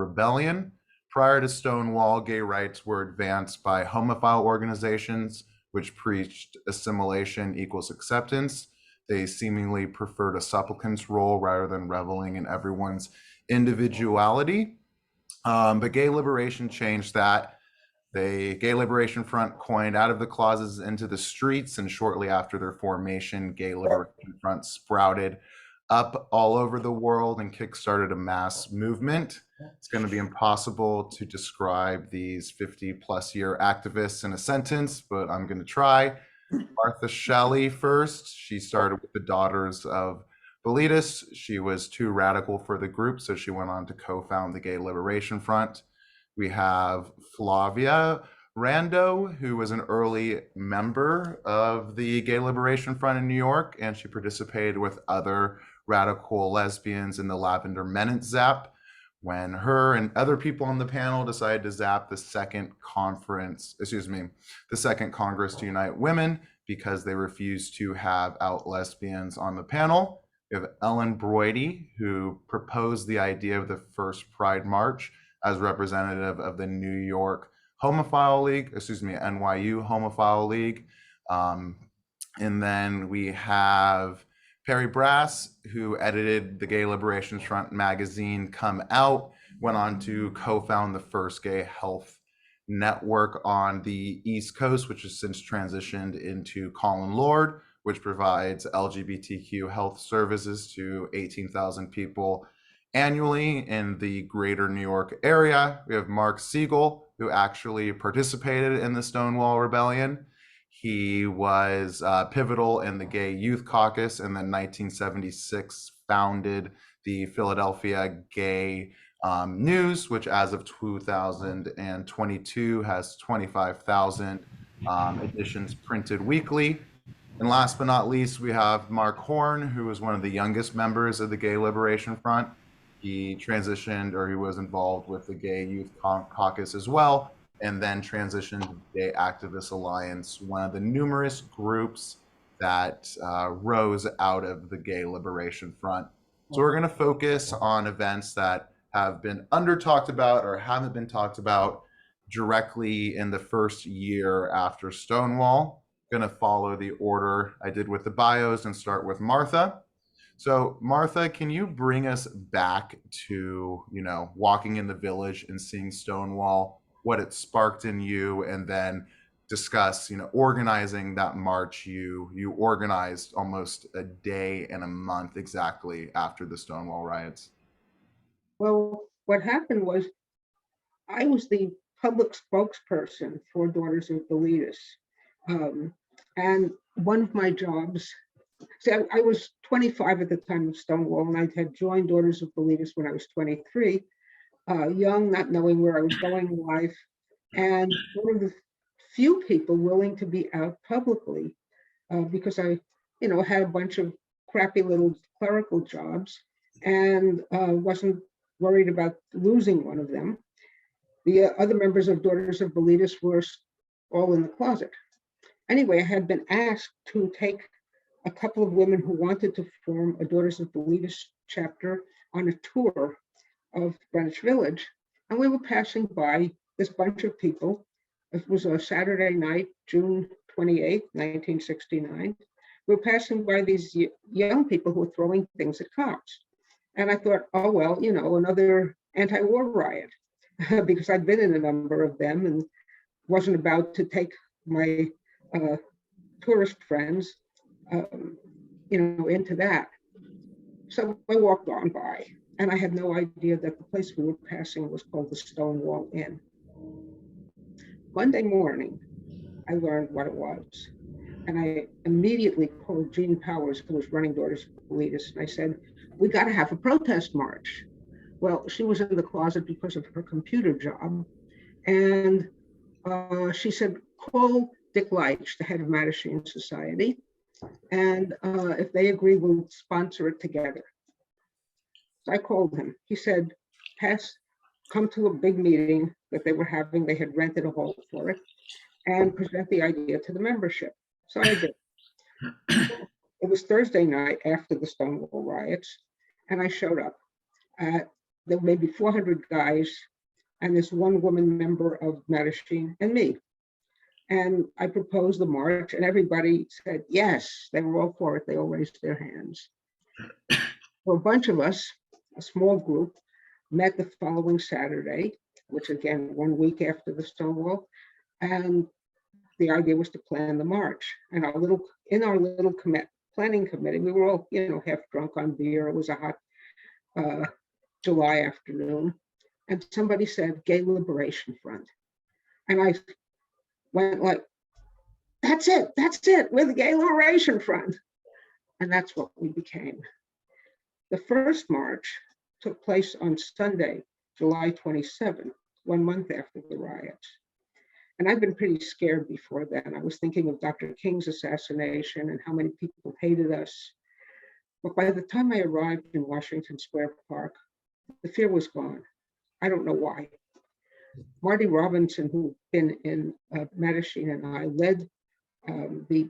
rebellion. Prior to Stonewall, gay rights were advanced by homophile organizations, which preached assimilation equals acceptance. They seemingly preferred a supplicant's role rather than reveling in everyone's individuality. But gay liberation changed that. The Gay Liberation Front coined out of the closets into the streets, and shortly after their formation, Gay Liberation Front sprouted up all over the world and kickstarted a mass movement. It's going to be impossible to describe these 50-plus year activists in a sentence, but I'm going to try. Martha Shelley first. She started with the Daughters of Bilitis. She was too radical for the group, so she went on to co-found the Gay Liberation Front. We have Flavia Rando, who was an early member of the Gay Liberation Front in New York, and she participated with other radical lesbians in the Lavender Menace Zap. When her and other people on the panel decided to zap the second Congress to Unite Women because they refused to have out lesbians on the panel. We have Ellen Broidy, who proposed the idea of the first Pride March as representative of the New York Homophile League, NYU Homophile League. And then we have Perry Brass, who edited the Gay Liberation Front magazine Come Out, went on to co-found the first gay health network on the East Coast, which has since transitioned into Colin Lord, which provides LGBTQ health services to 18,000 people annually in the greater New York area. We have Mark Segal, who actually participated in the Stonewall Rebellion. He was pivotal in the Gay Youth Caucus, and then 1976 founded the Philadelphia Gay News, which as of 2022 has 25,000 editions printed weekly. And last but not least, we have Mark Horn, who was one of the youngest members of the Gay Liberation Front. He transitioned, or he was involved with the Gay Youth Caucus as well, and then transitioned to the Gay Activist Alliance, one of the numerous groups that rose out of the Gay Liberation Front. So we're going to focus on events that have been under-talked about or haven't been talked about directly in the first year after Stonewall. Going to follow the order I did with the bios and start with Martha. So Martha, can you bring us back to, walking in the village and seeing Stonewall, what it sparked in you, and then discuss, organizing that march you organized almost a day and a month exactly after the Stonewall riots? Well, what happened was I was the public spokesperson for Daughters of Bilitis. And one of my jobs, I was 25 at the time of Stonewall, and I had joined Daughters of Bilitis when I was 23, young, not knowing where I was going in life, and one of the few people willing to be out publicly because I, had a bunch of crappy little clerical jobs and wasn't worried about losing one of them. The other members of Daughters of Bilitis were all in the closet. Anyway, I had been asked to take a couple of women who wanted to form a Daughters of Bilitis chapter on a tour of Greenwich Village. And we were passing by this bunch of people. It was a Saturday night, June 28, 1969. We were passing by these young people who were throwing things at cops. And I thought, oh, well, another anti-war riot, because I'd been in a number of them and wasn't about to take my tourist friends into that. So I walked on by, and I had no idea that the place we were passing was called the Stonewall Inn. Monday morning, I learned what it was. And I immediately called Jean Powers, who was running Daughters of Bilitis, and I said, we got to have a protest march. Well, she was in the closet because of her computer job. And she said, call Dick Leitch, the head of Mattachine Society, and if they agree, we'll sponsor it together. So I called him. He said, come to a big meeting that they were having. They had rented a hall for it, and present the idea to the membership. So I did. It was Thursday night after the Stonewall riots, and I showed up at there were maybe 400 guys and this one woman member of Mattachine and me. And I proposed the march and everybody said, yes, they were all for it. They all raised their hands. Well, a bunch of us, a small group, met the following Saturday, which again, 1 week after the Stonewall. And the idea was to plan the march. And in our little planning committee, we were all, half drunk on beer. It was a hot July afternoon. And somebody said, Gay Liberation Front. And I went like, that's it. We're the Gay Liberation Front. And that's what we became. The first march took place on Sunday, July 27th, 1 month after the riots. And I've been pretty scared before then. I was thinking of Dr. King's assassination and how many people hated us. But by the time I arrived in Washington Square Park, the fear was gone. I don't know why. Marty Robinson, who'd been in Mattachine, and I led the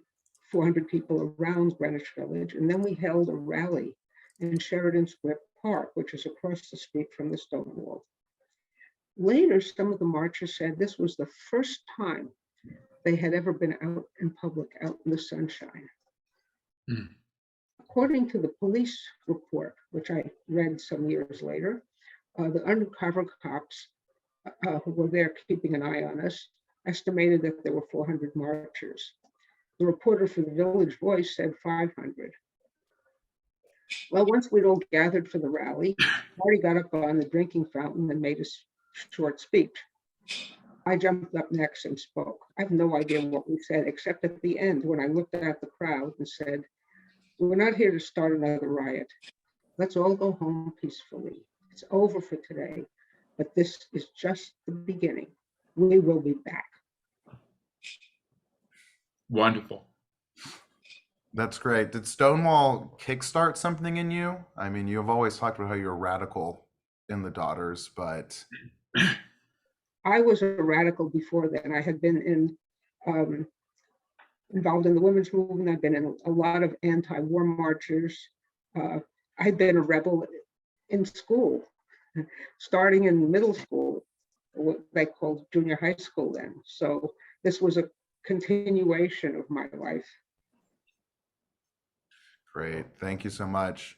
400 people around Greenwich Village. And then we held a rally in Sheridan Square Park, which is across the street from the Stonewall. Later, some of the marchers said this was the first time they had ever been out in public, out in the sunshine. Mm. According to the police report, which I read some years later, the undercover cops who were there keeping an eye on us estimated that there were 400 marchers. The reporter for the Village Voice said 500. Well, once we'd all gathered for the rally, Marty got up on the drinking fountain and made a short speech. I jumped up next and spoke. I have no idea what we said, except at the end when I looked at the crowd and said, we're not here to start another riot. Let's all go home peacefully. It's over for today, but this is just the beginning. We will be back. Wonderful. That's great. Did Stonewall kickstart something in you? I mean, you've always talked about how you're radical in the Daughters, but I was a radical before then. I had been involved in the women's movement. I've been in a lot of anti-war marches. I'd been a rebel in school, starting in middle school, what they called junior high school then. So this was a continuation of my life. Great. Thank you so much.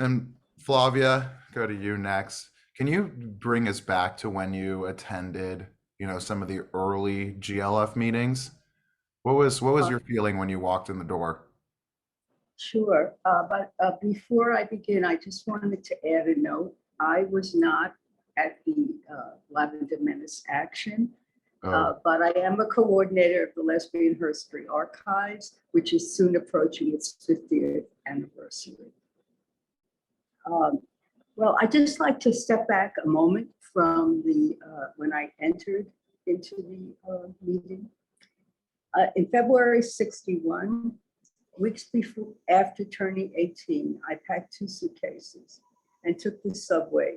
And Flavia, go to you next. Can you bring us back to when you attended, some of the early GLF meetings? What was your feeling when you walked in the door? Sure, but before I begin, I just wanted to add a note. I was not at the Lavender Menace action, but I am a coordinator of the Lesbian History Archives, which is soon approaching its 50th anniversary. Well, I just like to step back a moment from the when I entered into the meeting. In February '61, weeks after turning 18, I packed 2 suitcases and took the subway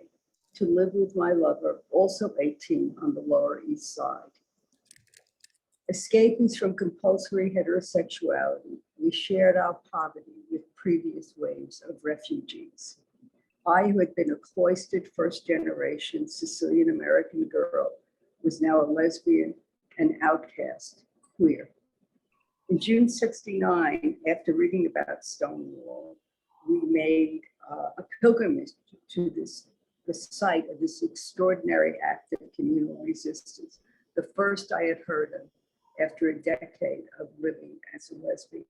to live with my lover, also 18, on the Lower East Side. Escapees from compulsory heterosexuality, we shared our poverty with previous waves of refugees. I, who had been a cloistered first-generation Sicilian American girl, was now a lesbian and outcast, queer. In June '69, after reading about Stonewall, we made a pilgrimage to the site of this extraordinary act of communal resistance, the first I had heard of after a decade of living as a lesbian.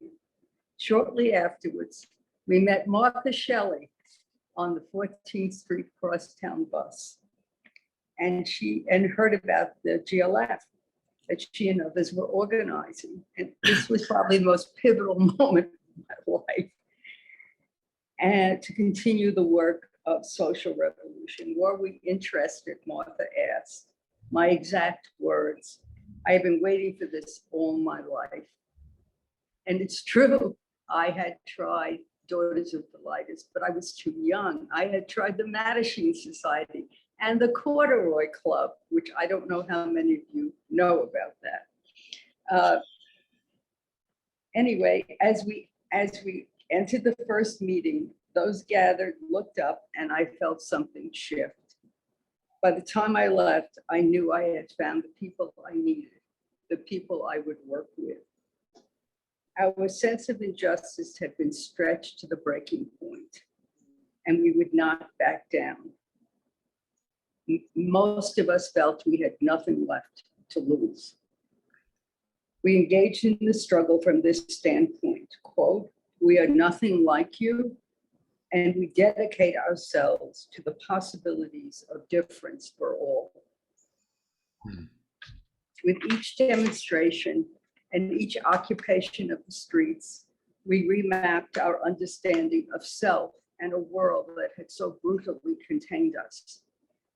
Shortly afterwards, we met Martha Shelley on the 14th Street crosstown bus, and heard about the GLF that she and others were organizing. And this was probably the most pivotal moment in my life. And to continue the work of social revolution. Were we interested, Martha asked. My exact words, I have been waiting for this all my life. And it's true, I had tried Daughters of the Lightest, but I was too young. I had tried the Mattachine Society and the Corduroy Club, which I don't know how many of you know about that. Anyway, as we entered the first meeting, those gathered looked up and I felt something shift. By the time I left, I knew I had found the people I needed, the people I would work with. Our sense of injustice had been stretched to the breaking point, and we would not back down. Most of us felt we had nothing left to lose. We engaged in the struggle from this standpoint, quote, "We are nothing like you, and we dedicate ourselves to the possibilities of difference for all." With each demonstration and each occupation of the streets, we remapped our understanding of self and a world that had so brutally contained us.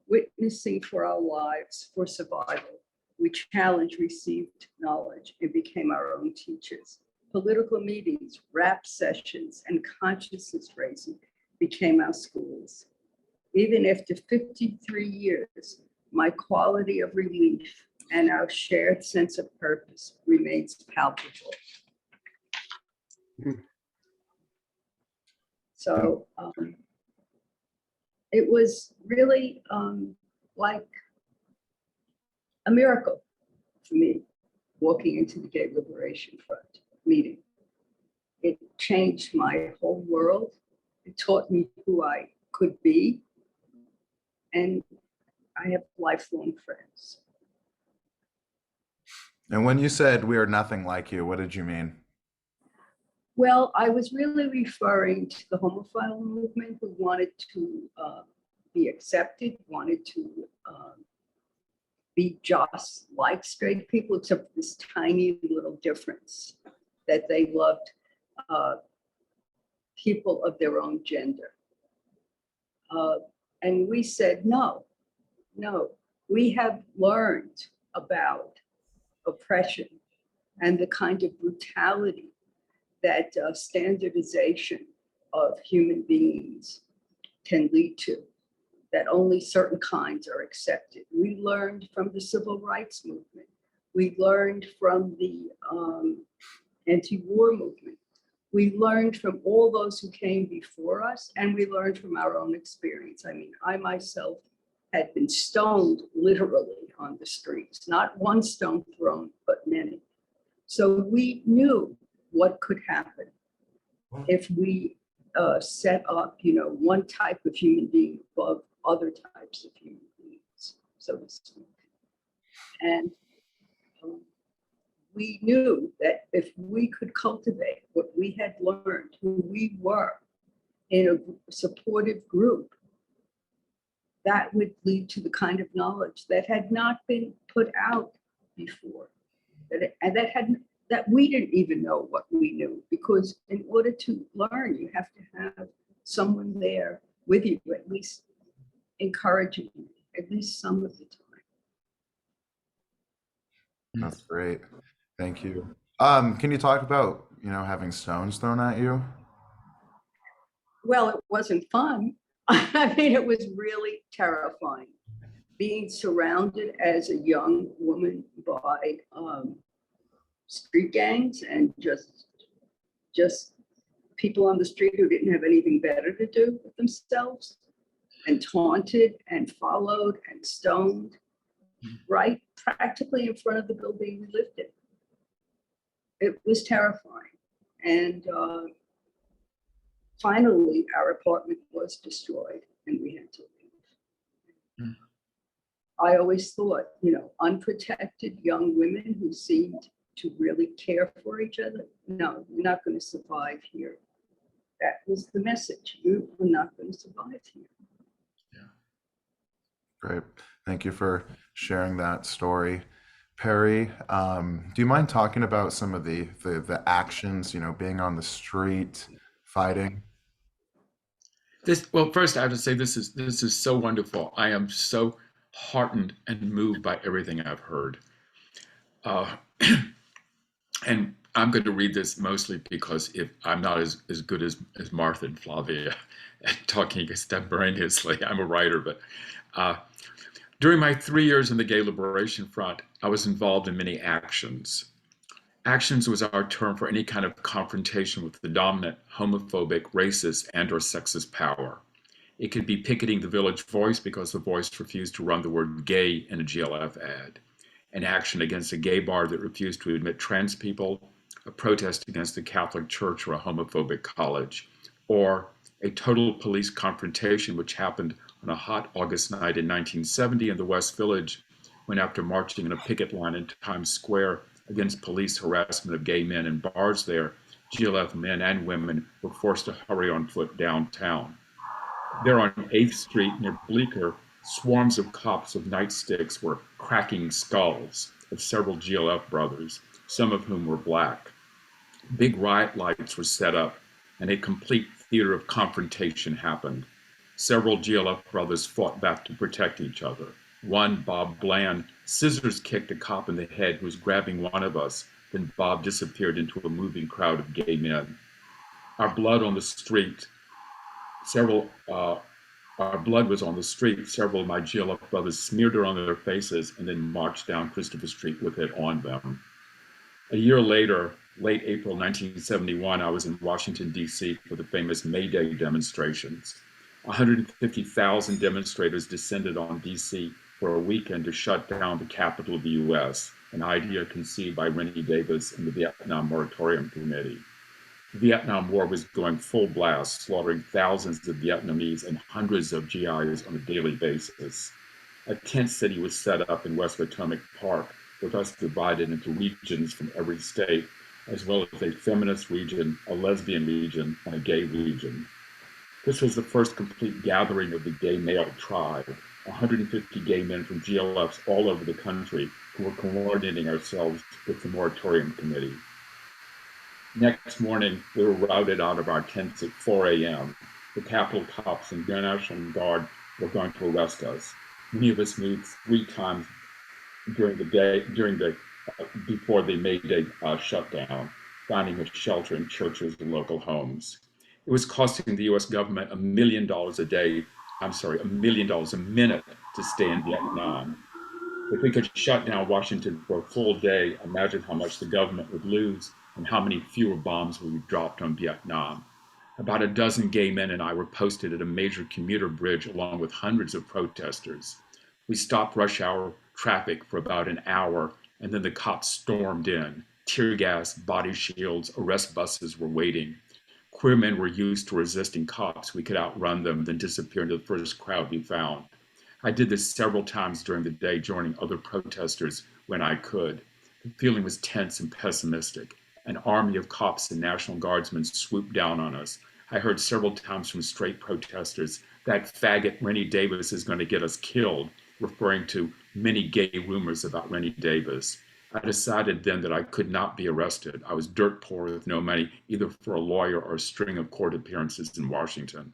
Witnessing for our lives, for survival, we challenged received knowledge and became our own teachers. Political meetings, rap sessions, and consciousness raising became our schools. Even after 53 years, my quality of relief and our shared sense of purpose remains palpable. So it was really like a miracle for me walking into the Gay Liberation Front meeting. It changed my whole world. It taught me who I could be, and I have lifelong friends. And when you said we are nothing like you, what did you mean? Well, I was really referring to the homophile movement who wanted to be accepted, wanted to be just like straight people, except for this tiny little difference that they loved people of their own gender. And we said, no, we have learned about oppression and the kind of brutality that standardization of human beings can lead to, that only certain kinds are accepted. We learned from the civil rights movement. We learned from the anti-war movement. We learned from all those who came before us, and we learned from our own experience. I mean, I myself had been stoned literally on the streets, not one stone thrown, but many. So we knew what could happen if we set up, one type of human being above other types of human beings, so to speak. And we knew that if we could cultivate what we had learned, who we were in a supportive group, that would lead to the kind of knowledge that had not been put out before, that we didn't even know what we knew, because in order to learn, you have to have someone there with you, at least encouraging you, at least some of the time. That's great. Thank you. Can you talk about, having stones thrown at you? Well, it wasn't fun. I mean, it was really terrifying. Being surrounded as a young woman by street gangs and just people on the street who didn't have anything better to do with themselves, and taunted and followed and stoned right practically in front of the building we lived in. It was terrifying. And finally, our apartment was destroyed and we had to leave. I always thought, unprotected young women who seemed to really care for each other, no, you're not going to survive here. That was the message. You are not going to survive here. Great. Thank you for sharing that story. Perry, do you mind talking about some of the actions, being on the street, fighting? Well, first I have to say this is so wonderful. I am so heartened and moved by everything I've heard. And I'm going to read this mostly because I'm not as good as Martha and Flavia at talking extemporaneously. I'm a writer, but during my 3 years in the Gay Liberation Front, I was involved in many actions. Actions was our term for any kind of confrontation with the dominant, homophobic, racist, and/or sexist power. It could be picketing the Village Voice because the Voice refused to run the word gay in a GLF ad, an action against a gay bar that refused to admit trans people, a protest against the Catholic Church or a homophobic college, or a total police confrontation which happened on a hot August night in 1970 in the West Village, when after marching in a picket line in Times Square against police harassment of gay men in bars there, GLF men and women were forced to hurry on foot downtown. There on 8th Street near Bleecker, swarms of cops with nightsticks were cracking skulls of several GLF brothers, some of whom were black. Big riot lights were set up, and a complete theater of confrontation happened. Several GLF brothers fought back to protect each other. One, Bob Bland, scissors kicked a cop in the head who was grabbing one of us. Then Bob disappeared into a moving crowd of gay men. Our blood on the street, our blood was on the street. Several of my GLF brothers smeared it on their faces and then marched down Christopher Street with it on them. A year later, late April 1971, I was in Washington, D.C. for the famous May Day demonstrations. 150,000 demonstrators descended on D.C. for a weekend to shut down the capital of the U.S., an idea conceived by Rennie Davis and the Vietnam Moratorium Committee. The Vietnam War was going full blast, slaughtering thousands of Vietnamese and hundreds of GIs on a daily basis. A tent city was set up in West Potomac Park, with us divided into regions from every state, as well as a feminist region, a lesbian region, and a gay region. This was the first complete gathering of the gay male tribe, 150 gay men from GLFs all over the country who were coordinating ourselves with the Moratorium Committee. Next morning, we were routed out of our tents at 4 a.m. The Capitol cops and the National Guard were going to arrest us. Many of us moved 3 times during the day, before the May Day shutdown, finding a shelter in churches and local homes. It was costing the U.S. government $1 million $1 million a minute to stay in Vietnam. If we could shut down Washington for a full day, imagine how much the government would lose and how many fewer bombs would be dropped on Vietnam. About a dozen gay men and I were posted at a major commuter bridge along with hundreds of protesters. We stopped rush hour traffic for about an hour, and then the cops stormed in. Tear gas, body shields, arrest buses were waiting. Queer men were used to resisting cops. We could outrun them, then disappear into the first crowd we found. I did this several times during the day, joining other protesters when I could. The feeling was tense and pessimistic. An army of cops and National Guardsmen swooped down on us. I heard several times from straight protesters, "That faggot Rennie Davis is going to get us killed," referring to many gay rumors about Rennie Davis. I decided then that I could not be arrested. I was dirt poor with no money, either for a lawyer or a string of court appearances in Washington.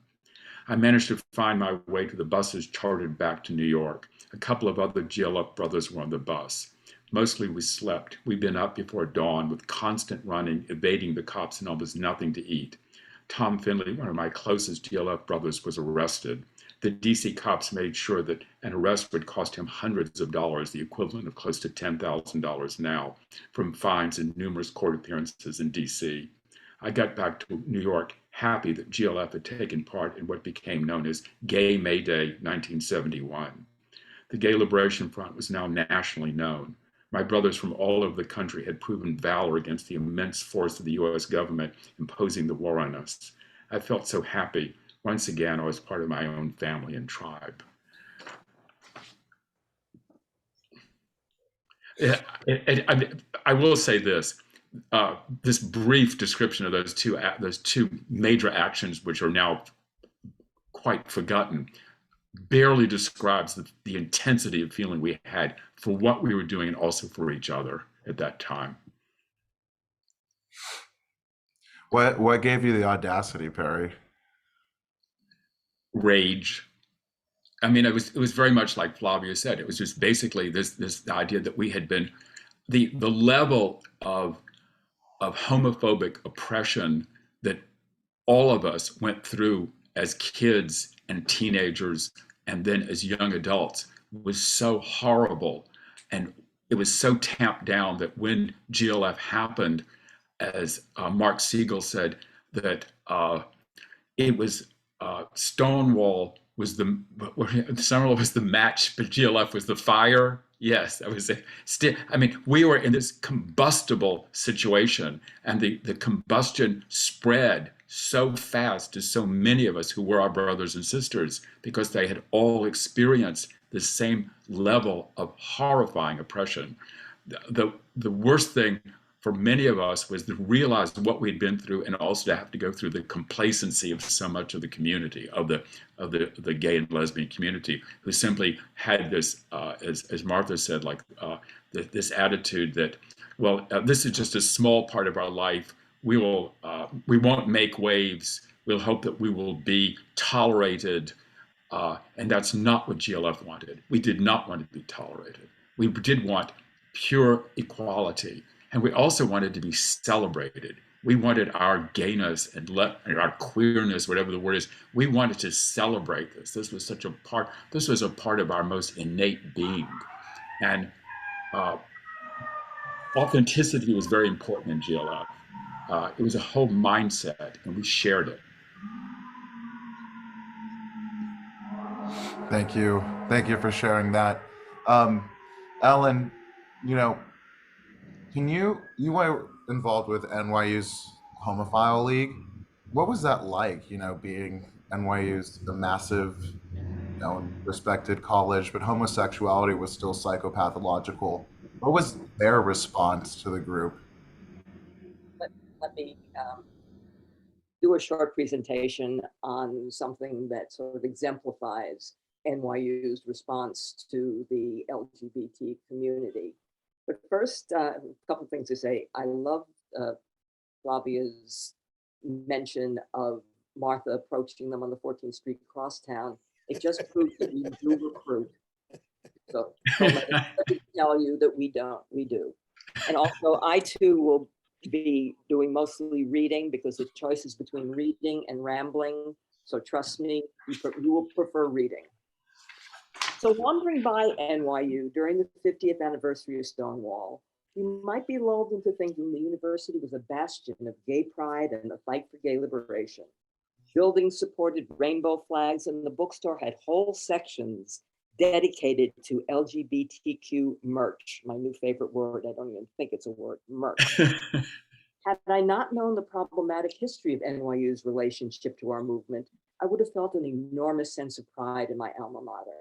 I managed to find my way to the buses chartered back to New York. A couple of other GLF brothers were on the bus. Mostly we slept. We'd been up before dawn with constant running, evading the cops, and almost nothing to eat. Tom Finley, one of my closest GLF brothers, was arrested. The DC cops made sure that an arrest would cost him hundreds of dollars, the equivalent of close to $10,000 now, from fines and numerous court appearances in DC. I got back to New York happy that GLF had taken part in what became known as Gay May Day 1971. The Gay Liberation Front was now nationally known. My brothers from all over the country had proven valor against the immense force of the US government imposing the war on us. I felt so happy. Once again, I was part of my own family and tribe. I will say this. This brief description of those two major actions, which are now quite forgotten, barely describes the intensity of feeling we had for what we were doing and also for each other at that time. What gave you the audacity, Perry? Rage. I mean, it was very much like Flavia said. It was just basically this idea that we had been the level of homophobic oppression that all of us went through as kids and teenagers and then as young adults was so horrible, and it was so tamped down that when GLF happened, as Mark Segal said, that it was Stonewall was Summerall was the match, but GLF was the fire. Yes, that was it. Still, I mean, we were in this combustible situation, and the combustion spread so fast to so many of us who were our brothers and sisters because they had all experienced the same level of horrifying oppression. The worst thing for many of us was to realize what we'd been through, and also to have to go through the complacency of so much of the community, of the gay and lesbian community, who simply had this, as Martha said, like this attitude that, well, this is just a small part of our life. We won't make waves. We'll hope that we will be tolerated, and that's not what GLF wanted. We did not want to be tolerated. We did want pure equality. And we also wanted to be celebrated. We wanted our gayness and our queerness, whatever the word is. We wanted to celebrate this. This was a part of our most innate being. And authenticity was very important in GLF. It was a whole mindset, and we shared it. Thank you. Thank you for sharing that. Ellen, you were involved with NYU's Homophile League. What was that like, being NYU's a massive, respected college, but homosexuality was still psychopathological? What was their response to the group? Let me do a short presentation on something that sort of exemplifies NYU's response to the LGBT community. But first, a couple of things to say. I love Flavia's mention of Martha approaching them on the 14th Street crosstown. It just proves that we do recruit. So let me tell you that we don't, we do. And also, I too will be doing mostly reading, because the choice is between reading and rambling. So trust me, you will prefer reading. So wandering by NYU during the 50th anniversary of Stonewall, you might be lulled into thinking the university was a bastion of gay pride and the fight for gay liberation. Buildings supported rainbow flags, and the bookstore had whole sections dedicated to LGBTQ merch. My new favorite word, I don't even think it's a word, merch. Had I not known the problematic history of NYU's relationship to our movement, I would have felt an enormous sense of pride in my alma mater.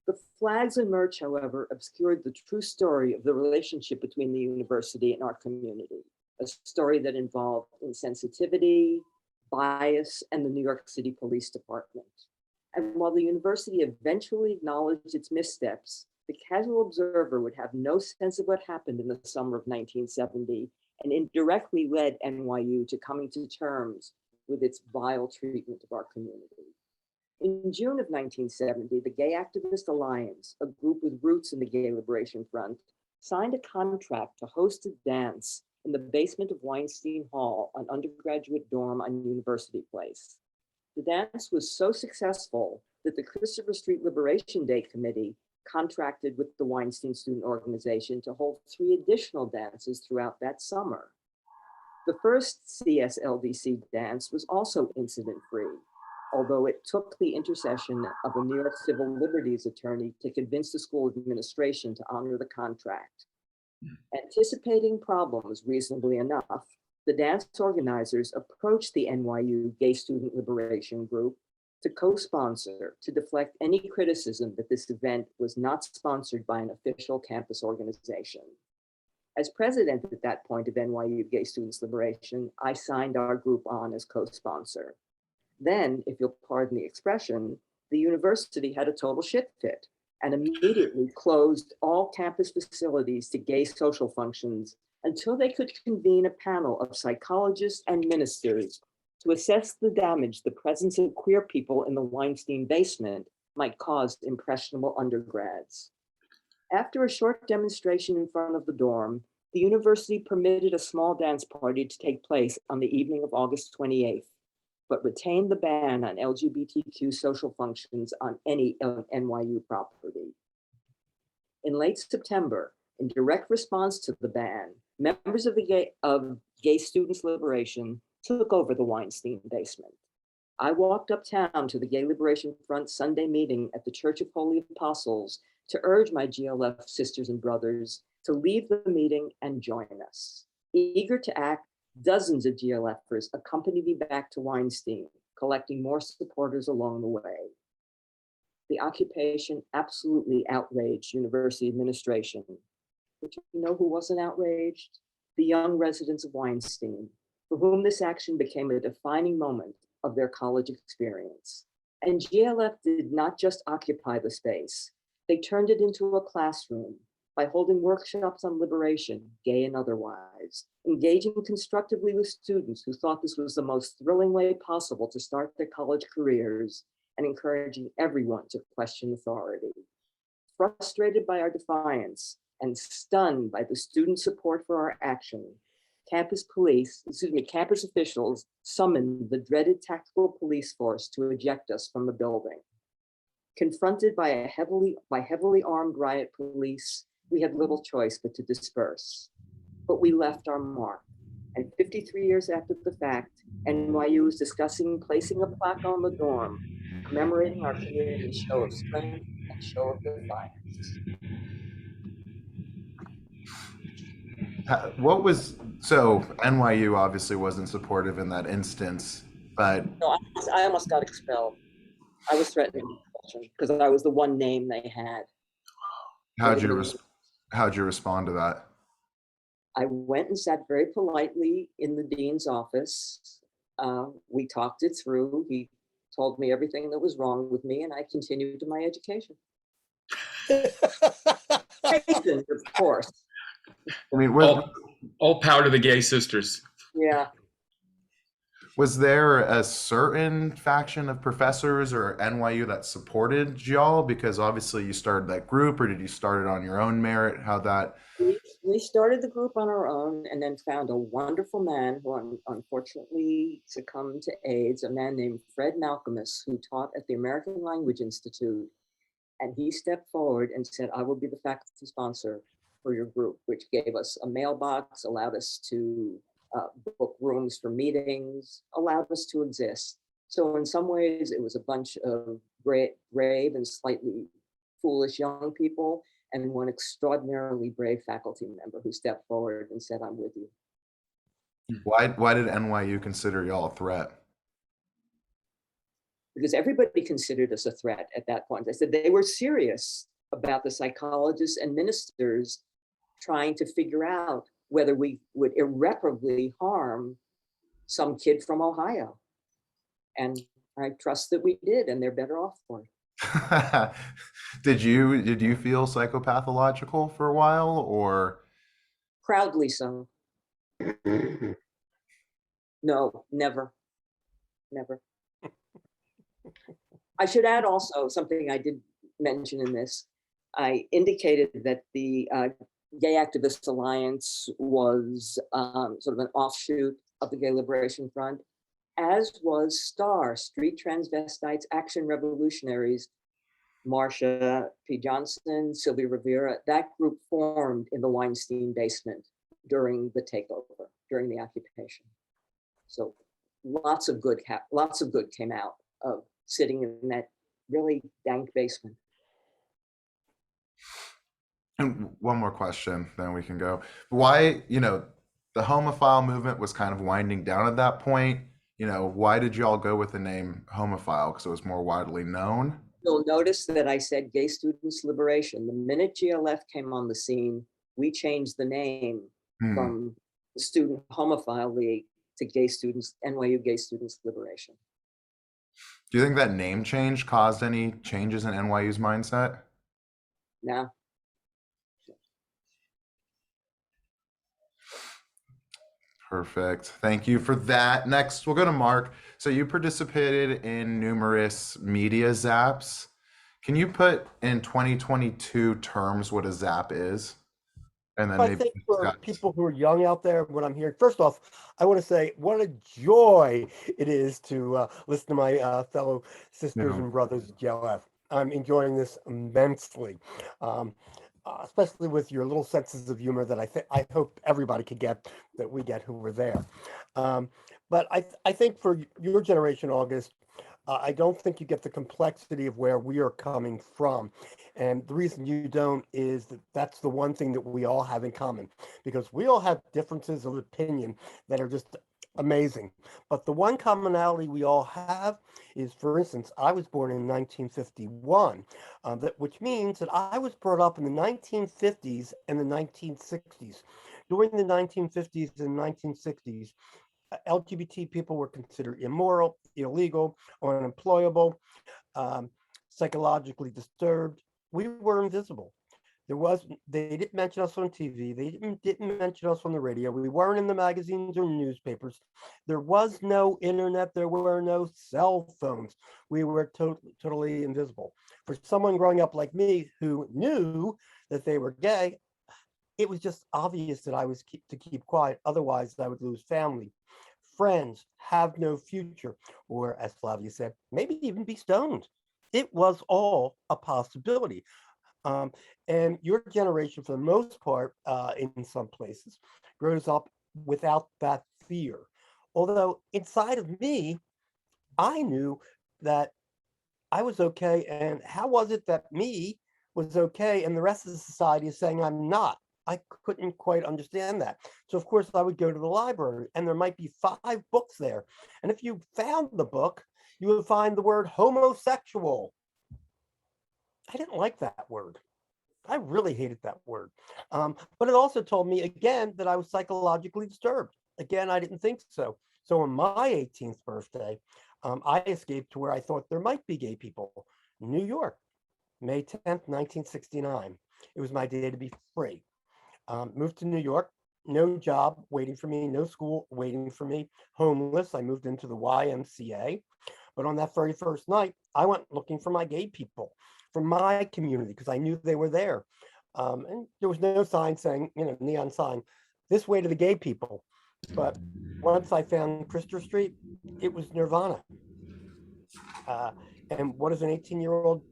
The flags and merch, however, obscured the true story of the relationship between the university and our community, a story that involved insensitivity, bias, and the New York City Police Department. And while the university eventually acknowledged its missteps, the casual observer would have no sense of what happened in the summer of 1970, and indirectly led NYU to coming to terms with its vile treatment of our community. In June of 1970, the Gay Activist Alliance, a group with roots in the Gay Liberation Front, signed a contract to host a dance in the basement of Weinstein Hall, an undergraduate dorm on University Place. The dance was so successful that the Christopher Street Liberation Day Committee contracted with the Weinstein Student Organization to hold 3 additional dances throughout that summer. The first CSLDC dance was also incident-free, although it took the intercession of a New York civil liberties attorney to convince the school administration to honor the contract. Anticipating problems reasonably enough, the dance organizers approached the NYU Gay Student Liberation Group to co-sponsor, to deflect any criticism that this event was not sponsored by an official campus organization. As president at that point of NYU Gay Students Liberation, I signed our group on as co-sponsor. Then, if you'll pardon the expression, the university had a total shit fit and immediately closed all campus facilities to gay social functions until they could convene a panel of psychologists and ministers to assess the damage the presence of queer people in the Weinstein basement might cause impressionable undergrads. After a short demonstration in front of the dorm, the university permitted a small dance party to take place on the evening of August 28th, but retained the ban on LGBTQ social functions on any NYU property. In late September, in direct response to the ban, members of Gay Students Liberation took over the Weinstein basement. I walked uptown to the Gay Liberation Front Sunday meeting at the Church of Holy Apostles to urge my GLF sisters and brothers to leave the meeting and join us. Eager to act, dozens of GLFers accompanied me back to Weinstein, collecting more supporters along the way. The occupation absolutely outraged university administration. But you know who wasn't outraged? The young residents of Weinstein, for whom this action became a defining moment of their college experience. And GLF did not just occupy the space, they turned it into a classroom by holding workshops on liberation, gay and otherwise, engaging constructively with students who thought this was the most thrilling way possible to start their college careers, and encouraging everyone to question authority. Frustrated by our defiance and stunned by the student support for our action, campus officials summoned the dreaded tactical police force to eject us from the building. Confronted by heavily armed riot police, we had little choice but to disperse. But we left our mark. And 53 years after the fact, NYU is discussing placing a plaque on the dorm, commemorating our community's show of strength and show of defiance. So NYU obviously wasn't supportive in that instance, but No, I almost got expelled. I was threatened with expulsion because I was the one name they had. how'd you respond to that? I went and sat very politely in the dean's office. We talked it through. He told me everything that was wrong with me, and I continued to my education. Of course. I mean, All power to the gay sisters. Yeah. was there a certain faction of professors or NYU that supported y'all? Because obviously you started that group, or did you start it on your own merit? How that? We started the group on our own and then found a wonderful man who unfortunately succumbed to AIDS, a man named Fred Malcolmus, who taught at the American Language Institute. And he stepped forward and said, I will be the faculty sponsor for your group, which gave us a mailbox, allowed us to book rooms for meetings, allowed us to exist. So in some ways, it was a bunch of brave and slightly foolish young people, and one extraordinarily brave faculty member who stepped forward and said, I'm with you. Why did NYU consider y'all a threat? Because everybody considered us a threat at that point. I said they were serious about the psychologists and ministers trying to figure out whether we would irreparably harm some kid from Ohio. And I trust that we did, and they're better off for it. Did you feel psychopathological for a while, or? Proudly so. No, never. I should add also something I did mention in this. I indicated that the Gay Activist Alliance was sort of an offshoot of the Gay Liberation Front, as was STAR, Street Transvestites Action Revolutionaries, Marsha P. Johnson, Sylvia Rivera. That group formed in the Weinstein basement during the takeover, during the occupation. So lots of good came out of sitting in that really dank basement. And one more question, then we can go. Why, the homophile movement was kind of winding down at that point. Why did y'all go with the name homophile? Because it was more widely known? You'll notice that I said Gay Students Liberation. The minute GLF came on the scene, we changed the name from the Student Homophile League to NYU Gay Students Liberation. Do you think that name change caused any changes in NYU's mindset? No. Perfect. Thank you for that. Next, we'll go to Mark. So you participated in numerous media zaps. Can you put in 2022 terms what a zap is? And then I think for people who are young out there, what I'm hearing, first off, I want to say what a joy it is to listen to my fellow sisters and brothers at GLF. I'm enjoying this immensely, especially with your little senses of humor that I hope everybody could get, that we get who were there. But I think for your generation, August, I don't think you get the complexity of where we are coming from. And the reason you don't is that that's the one thing that we all have in common, because we all have differences of opinion that are just amazing. But the one commonality we all have is, for instance, I was born in 1951, which means that I was brought up in the 1950s and the 1960s. During the 1950s and 1960s, LGBT people were considered immoral, illegal, unemployable, um, psychologically disturbed. We were invisible. They didn't mention us on TV. They didn't mention us on the radio. We weren't in the magazines or newspapers. There was no internet. There were no cell phones. We were totally invisible. For someone growing up like me who knew that they were gay, it was just obvious that I was to keep quiet. Otherwise, I would lose family, friends, have no future, or as Flavia said, maybe even be stoned. It was all a possibility. Um, and your generation, for the most part, in some places, grows up without that fear. Although inside of me, I knew that I was okay. And how was it that me was okay and the rest of the society is saying I'm not? I couldn't quite understand that. So, of course, I would go to the library and there might be 5 books there. And if you found the book, you would find the word homosexual. I didn't like that word. I really hated that word. But it also told me again that I was psychologically disturbed. Again, I didn't think so. So on my 18th birthday, I escaped to where I thought there might be gay people, New York, May 10th, 1969. It was my day to be free. Moved to New York, no job waiting for me, no school waiting for me, homeless. I moved into the YMCA. But on that very first night, I went looking for my gay people from my community because I knew they were there. And there was no sign saying, neon sign, this way to the gay people. But once I found Christopher Street, it was nirvana. Uh, and what does an 18-year-old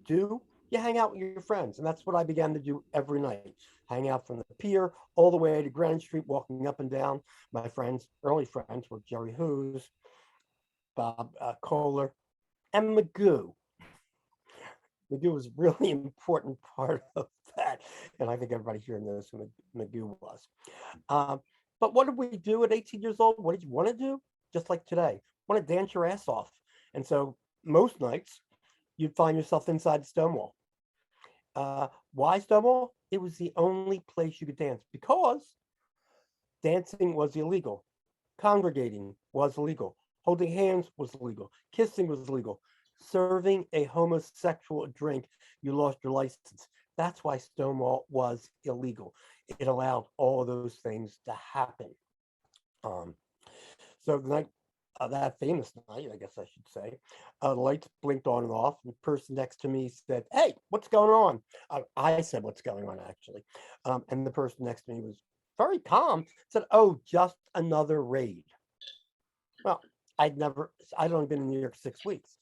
do? You hang out with your friends. And that's what I began to do every night. Hang out from the pier all the way to Grand Street, walking up and down. My friends, early friends, were Jerry Hughes, Bob Kohler, and Magoo. Magoo was a really important part of that. And I think everybody here knows who Magoo was. But what did we do at 18 years old? What did you want to do? Just like today, want to dance your ass off. And so most nights, you'd find yourself inside Stonewall. Why Stonewall? It was the only place you could dance because dancing was illegal. Congregating was illegal. Holding hands was illegal. Kissing was illegal. Serving a homosexual drink, you lost your license. That's why Stonewall was illegal. It allowed all of those things to happen. So the night, that famous night, I guess I should say, the lights blinked on and off. And the person next to me said, "Hey, what's going on?" I said, "What's going on?" Actually, and the person next to me was very calm. Said, "Oh, just another raid." Well, I'd only been in New York 6 weeks.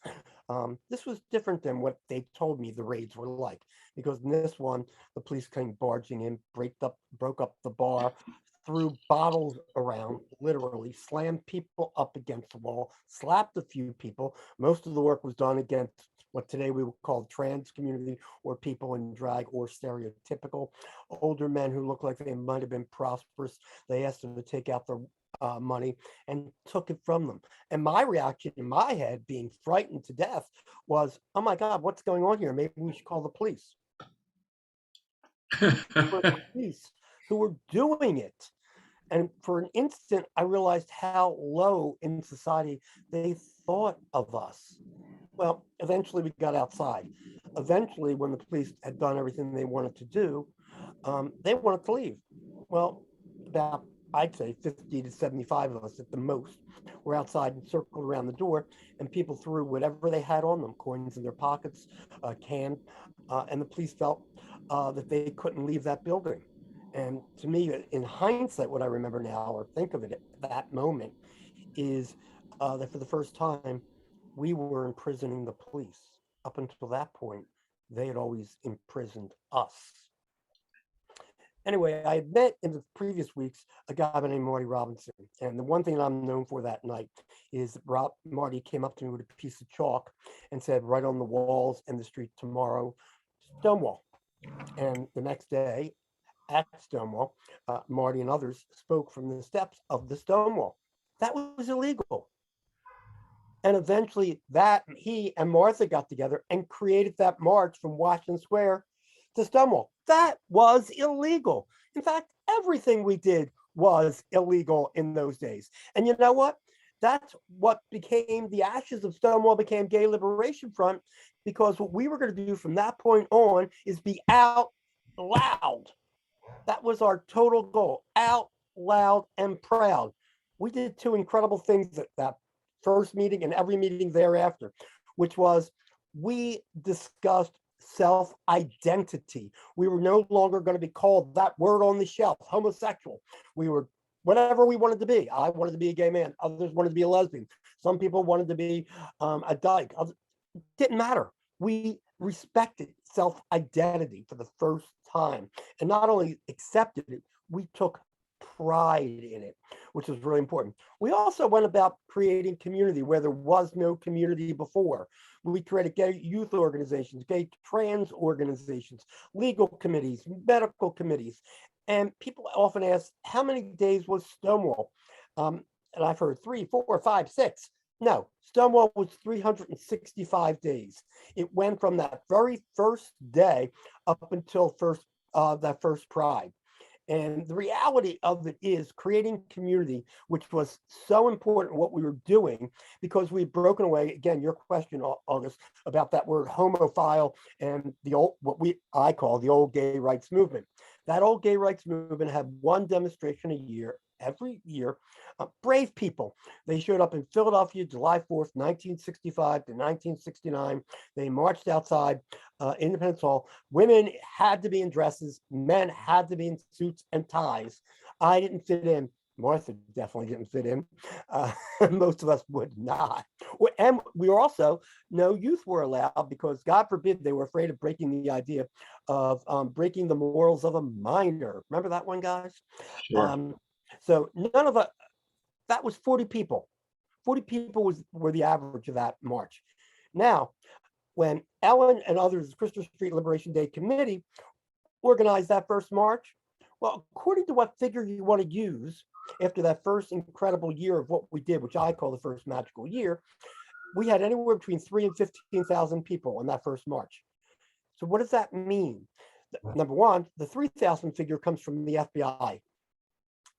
This was different than what they told me the raids were like, because in this one, the police came barging in, broke up the bar, threw bottles around, literally slammed people up against the wall, slapped a few people. Most of the work was done against what today we would call the trans community, or people in drag, or stereotypical older men who looked like they might have been prosperous. They asked them to take out their money and took it from them. And my reaction in my head, being frightened to death, was, "Oh my God, what's going on here? Maybe we should call the police." The police who were doing it. And for an instant, I realized how low in society they thought of us. Well, eventually we got outside. Eventually, when the police had done everything they wanted to do, they wanted to leave. Well, about, I'd say, 50 to 75 of us at the most were outside and circled around the door, and people threw whatever they had on them, coins in their pockets, can, and the police felt that they couldn't leave that building. And to me, in hindsight, what I remember now, or think of it at that moment, is that for the first time, we were imprisoning the police. Up until that point, they had always imprisoned us. Anyway, I had met in the previous weeks a guy by the name of Marty Robinson. And the one thing I'm known for that night is Marty came up to me with a piece of chalk and said, "Right on the walls in the street tomorrow, Stonewall." And the next day at Stonewall, Marty and others spoke from the steps of the Stonewall. That was illegal. And eventually he and Martha got together and created that march from Washington Square to Stonewall. That was illegal. In fact, everything we did was illegal in those days. And you know what? That's what became the ashes of Stonewall became Gay Liberation Front, because what we were going to do from that point on is be out loud. That was our total goal, out loud and proud. We did two incredible things at that first meeting and every meeting thereafter, which was we discussed self-identity. We were no longer going to be called that word on the shelf, homosexual. We were whatever we wanted to be. I wanted to be a gay man. Others wanted to be a lesbian. Some people wanted to be a dyke. It didn't matter. We respected self-identity for the first time. And not only accepted it, we took pride in it, which was really important. We also went about creating community where there was no community before. We created gay youth organizations, gay trans organizations, legal committees, medical committees. And people often ask, how many days was Stonewall? And I've heard 3, 4, 5, 6. No, Stonewall was 365 days. It went from that very first day up until that first Pride. And the reality of it is creating community, which was so important what we were doing, because we've broken away, again, your question, August, about that word homophile and the old, I call the old gay rights movement. That old gay rights movement had one demonstration a year, every year. Brave people. They showed up in Philadelphia, July 4th, 1965 to 1969. They marched outside Independence Hall. Women had to be in dresses. Men had to be in suits and ties. I didn't fit in. Martha definitely didn't fit in. Most of us would not. And we were also, no youth were allowed because, God forbid, they were afraid of breaking the idea of breaking the morals of a minor. Remember that one, guys? Sure. So none of that was 40 people. 40 people were the average of that march. Now, when Ellen and others, Christopher Street Liberation Day Committee, organized that first march, well, according to what figure you want to use, after that first incredible year of what we did, which I call the first magical year, we had anywhere between 3,000 and 15,000 people on that first march. So what does that mean? Number one, the 3,000 figure comes from the FBI.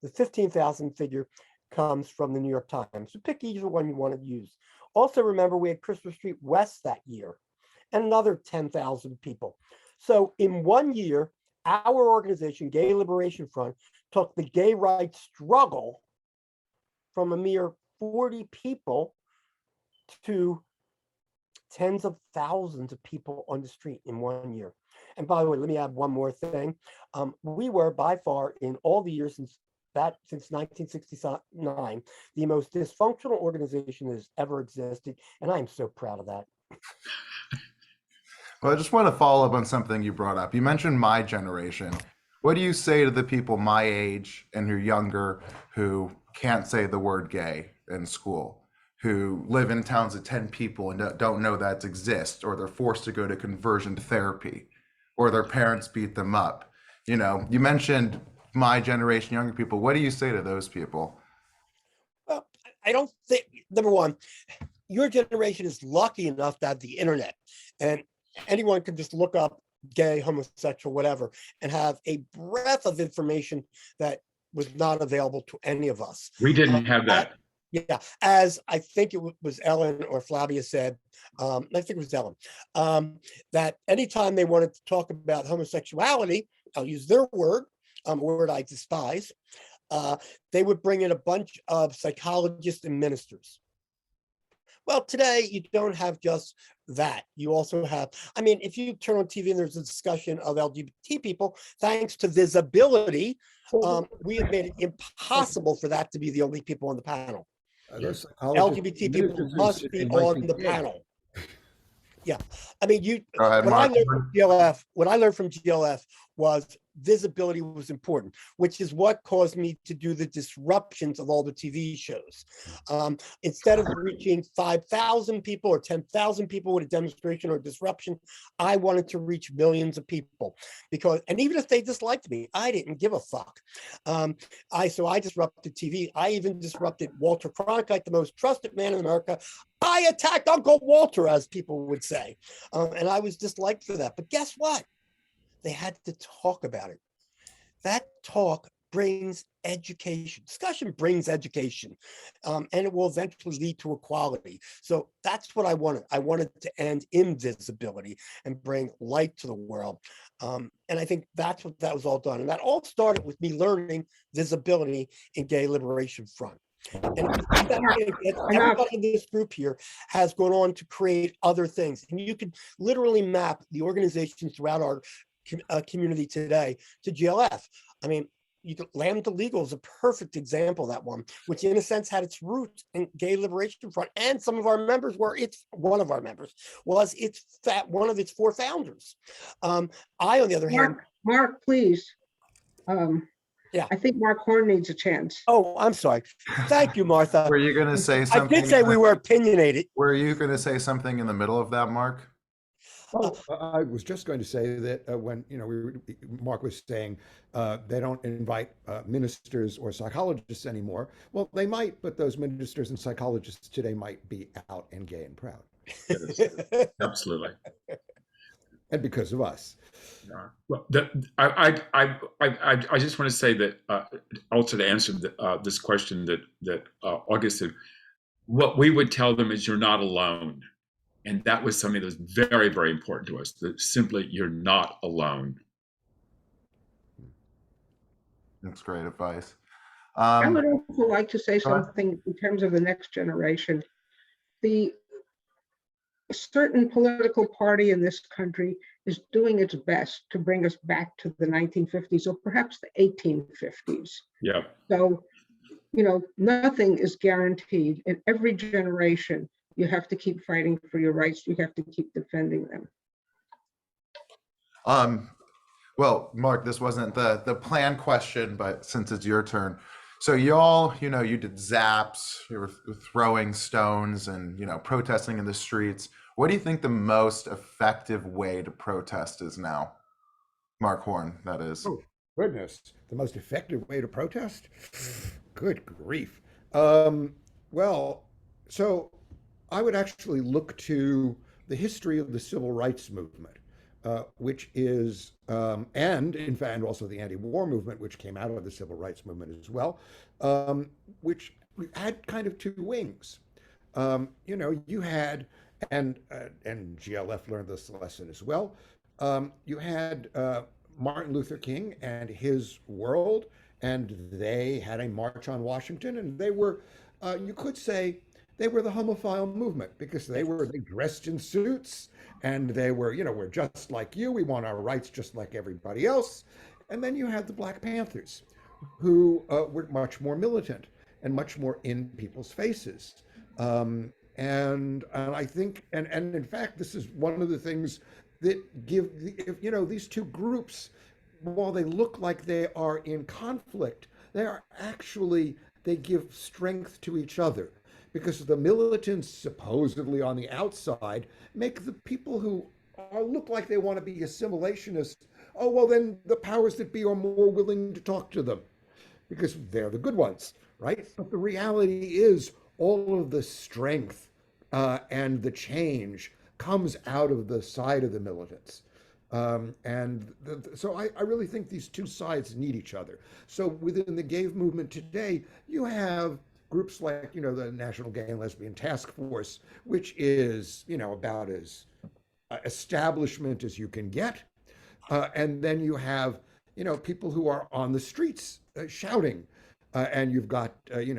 The 15,000 figure comes from the New York Times. So pick either one you want to use. Also remember, we had Christopher Street West that year and another 10,000 people. So in 1 year, our organization, Gay Liberation Front, took the gay rights struggle from a mere 40 people to tens of thousands of people on the street in 1 year. And by the way, let me add one more thing. We were by far, in all the years since 1969, the most dysfunctional organization that has ever existed. And I'm so proud of that. Well, I just want to follow up on something you brought up. You mentioned my generation. What do you say to the people my age and who are younger who can't say the word gay in school, who live in towns of 10 people and don't know that exists, or they're forced to go to conversion therapy, or their parents beat them up? You know, you mentioned my generation, younger people. What do you say to those people? Well, I don't think, number one, your generation is lucky enough to have the internet, and anyone can just look up gay, homosexual, whatever, and have a breadth of information that was not available to any of us. We didn't have that. Yeah, as I think it was Ellen or Flavia said, I think it was Ellen, that anytime they wanted to talk about homosexuality, I'll use their word, a word I despise, they would bring in a bunch of psychologists and ministers. Well, today you don't have just that. You also have, I mean, if you turn on TV and there's a discussion of LGBT people, thanks to visibility, we have made it impossible for that to be the only people on the panel. LGBT people must be on the panel. Yeah, I mean, what I learned from GLF was visibility was important, which is what caused me to do the disruptions of all the TV shows. Instead of reaching 5,000 people or 10,000 people with a demonstration or disruption, I wanted to reach millions of people because, and even if they disliked me, I didn't give a fuck. So I disrupted TV. I even disrupted Walter Cronkite, the most trusted man in America. I attacked Uncle Walter, as people would say. And I was disliked for that. But guess what? They had to talk about it. That talk brings education. Discussion brings education, and it will eventually lead to equality. So that's what I wanted. I wanted to end invisibility and bring light to the world. And I think that's what that was all done. And that all started with me learning visibility in Gay Liberation Front. And everybody in this group here has gone on to create other things. And you can literally map the organizations throughout our community today to GLF. I mean, Lambda Legal is a perfect example of that one, which in a sense had its roots in Gay Liberation Front, and some of our members were one of our members was one of its 4 founders. I, on the other hand, Mark, please. Yeah, I think Mark Horn needs a chance. Oh, I'm sorry. Thank you, Martha. Were you going to say I something? did say we were opinionated. Were you going to say something in the middle of that, Mark? Oh, I was just going to say that when Mark was saying they don't invite ministers or psychologists anymore. Well, they might, but those ministers and psychologists today might be out and gay and proud. Yes, absolutely. And because of us. Well, I just want to say that also to answer this question that August said, what we would tell them is you're not alone. And that was something that was very, very important to us, that simply you're not alone. That's great advice. I would also like to say go ahead. something in terms of the next generation. A certain political party in this country is doing its best to bring us back to the 1950s or perhaps the 1850s. Yeah. So, nothing is guaranteed. In every generation, you have to keep fighting for your rights. You have to keep defending them. Well, Mark, this wasn't the planned question, but since it's your turn. So y'all, you did zaps, you were throwing stones and, protesting in the streets. What do you think the most effective way to protest is now? Mark Horn, that is. Oh, goodness. The most effective way to protest? Good grief. Well, so I would actually look to the history of the civil rights movement, which is, and in fact, also the anti-war movement, which came out of the civil rights movement as well, which had kind of 2 wings. You had, and GLF learned this lesson as well. You had Martin Luther King and his world, and they had a march on Washington, and they were, you could say, they were the homophile movement because they dressed in suits and they were, we're just like you. We want our rights just like everybody else. And then you had the Black Panthers who were much more militant and much more in people's faces. And I think, and in fact, this is one of the things that give, these 2 groups, while they look like they are in conflict, they give strength to each other. Because the militants supposedly on the outside make the people who look like they want to be assimilationists, oh, well, then the powers that be are more willing to talk to them because they're the good ones, right? But the reality is all of the strength and the change comes out of the side of the militants. So I really think these 2 sides need each other. So within the gay movement today, you have groups like, the National Gay and Lesbian Task Force, which is, about as establishment as you can get. And then you have, people who are on the streets shouting. And you've got,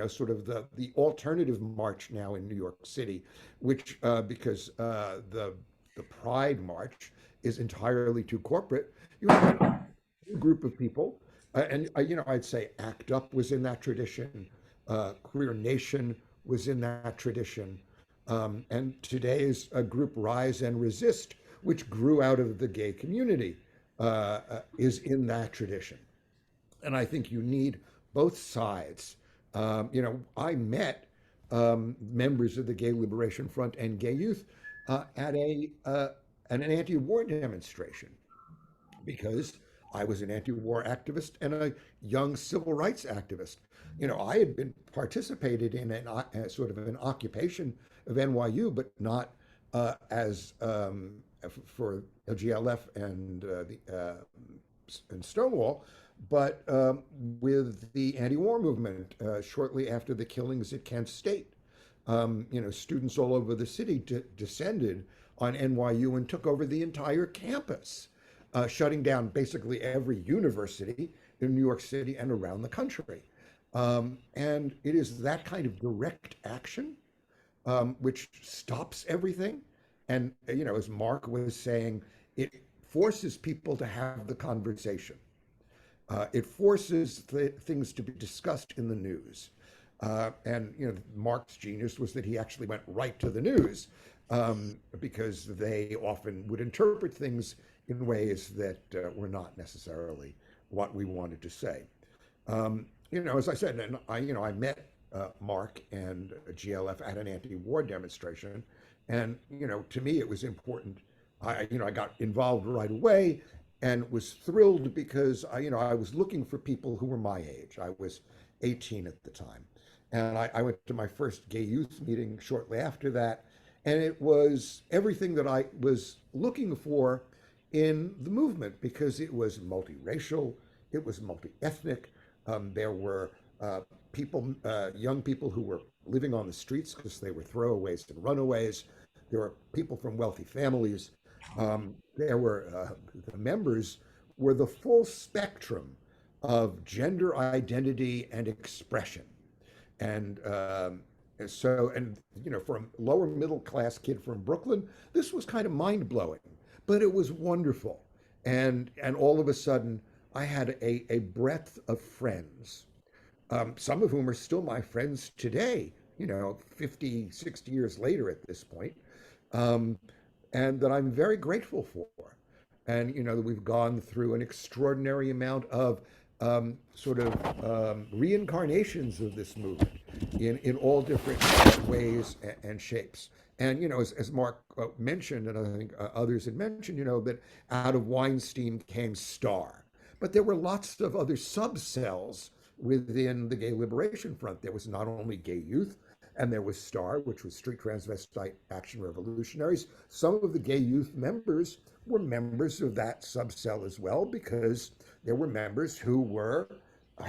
sort of the alternative march now in New York City, which, because the Pride March is entirely too corporate, you have a group of people. And, I'd say ACT UP was in that tradition. Queer Nation was in that tradition. And today's group Rise and Resist, which grew out of the gay community. is in that tradition. And I think you need both sides. I met members of the Gay Liberation Front and Gay Youth at an anti-war demonstration because I was an anti-war activist and a young civil rights activist. I had been participated in sort of an occupation of NYU, but not as for GLF and Stonewall, but with the anti-war movement shortly after the killings at Kent State. Students all over the city descended on NYU and took over the entire campus, shutting down basically every university in New York City and around the country. And it is that kind of direct action which stops everything. And, as Mark was saying, it forces people to have the conversation. It forces things to be discussed in the news. And Mark's genius was that he actually went right to the news because they often would interpret things in ways that were not necessarily what we wanted to say. As I said, and I met Mark and GLF at an anti-war demonstration, and to me it was important. I got involved right away and was thrilled because I was looking for people who were my age. I was 18 at the time. And I went to my first gay youth meeting shortly after that. And it was everything that I was looking for in the movement because it was multiracial, it was multi-ethnic. There were young people who were living on the streets because they were throwaways and runaways. There were people from wealthy families. The members were the full spectrum of gender identity and expression. And for a lower middle class kid from Brooklyn, this was kind of mind blowing, but it was wonderful. And all of a sudden, I had a breadth of friends, some of whom are still my friends today, 50, 60 years later at this point, and that I'm very grateful for. And, that we've gone through an extraordinary amount of reincarnations of this movement in all different ways and shapes. And, as Mark mentioned, and I think others had mentioned, that out of Weinstein came Star. But there were lots of other subcells within the Gay Liberation Front. There was not only Gay Youth, and there was STAR, which was Street Transvestite Action Revolutionaries. Some of the Gay Youth members were members of that subcell as well, because there were members who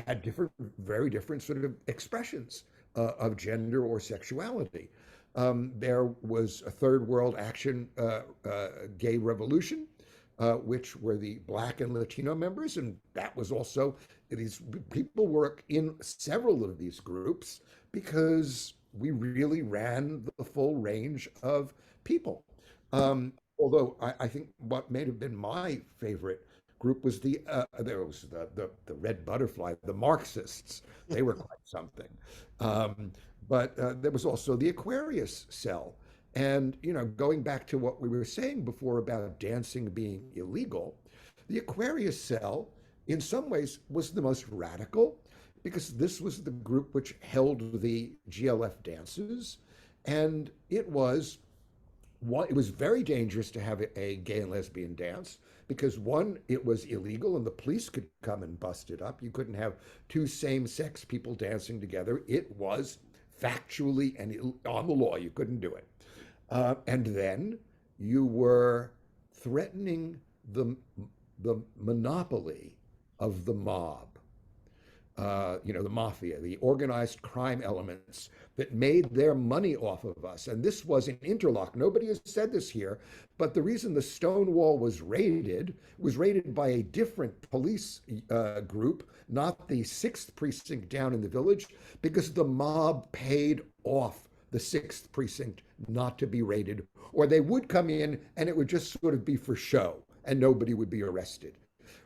had very different sort of expressions of gender or sexuality. There was a Third World Action Gay Revolution, which were the Black and Latino members, and that was also, these people were in several of these groups because we really ran the full range of people. Although I think what may have been my favorite group was there was the Red Butterfly, the Marxists. They were quite something. But there was also the Aquarius cell. And, going back to what we were saying before about dancing being illegal, the Aquarius cell, in some ways, was the most radical because this was the group which held the GLF dances. And it was very dangerous to have a gay and lesbian dance because, one, it was illegal and the police could come and bust it up. You couldn't have two same-sex people dancing together. It was factually and on the law, you couldn't do it. And then you were threatening the monopoly of the mob, the mafia, the organized crime elements that made their money off of us. And this was an interlock. Nobody has said this here, but the reason the Stonewall was raided by a different police group, not the 6th precinct down in the Village, because the mob paid off the 6th precinct not to be raided, or they would come in and it would just sort of be for show and nobody would be arrested,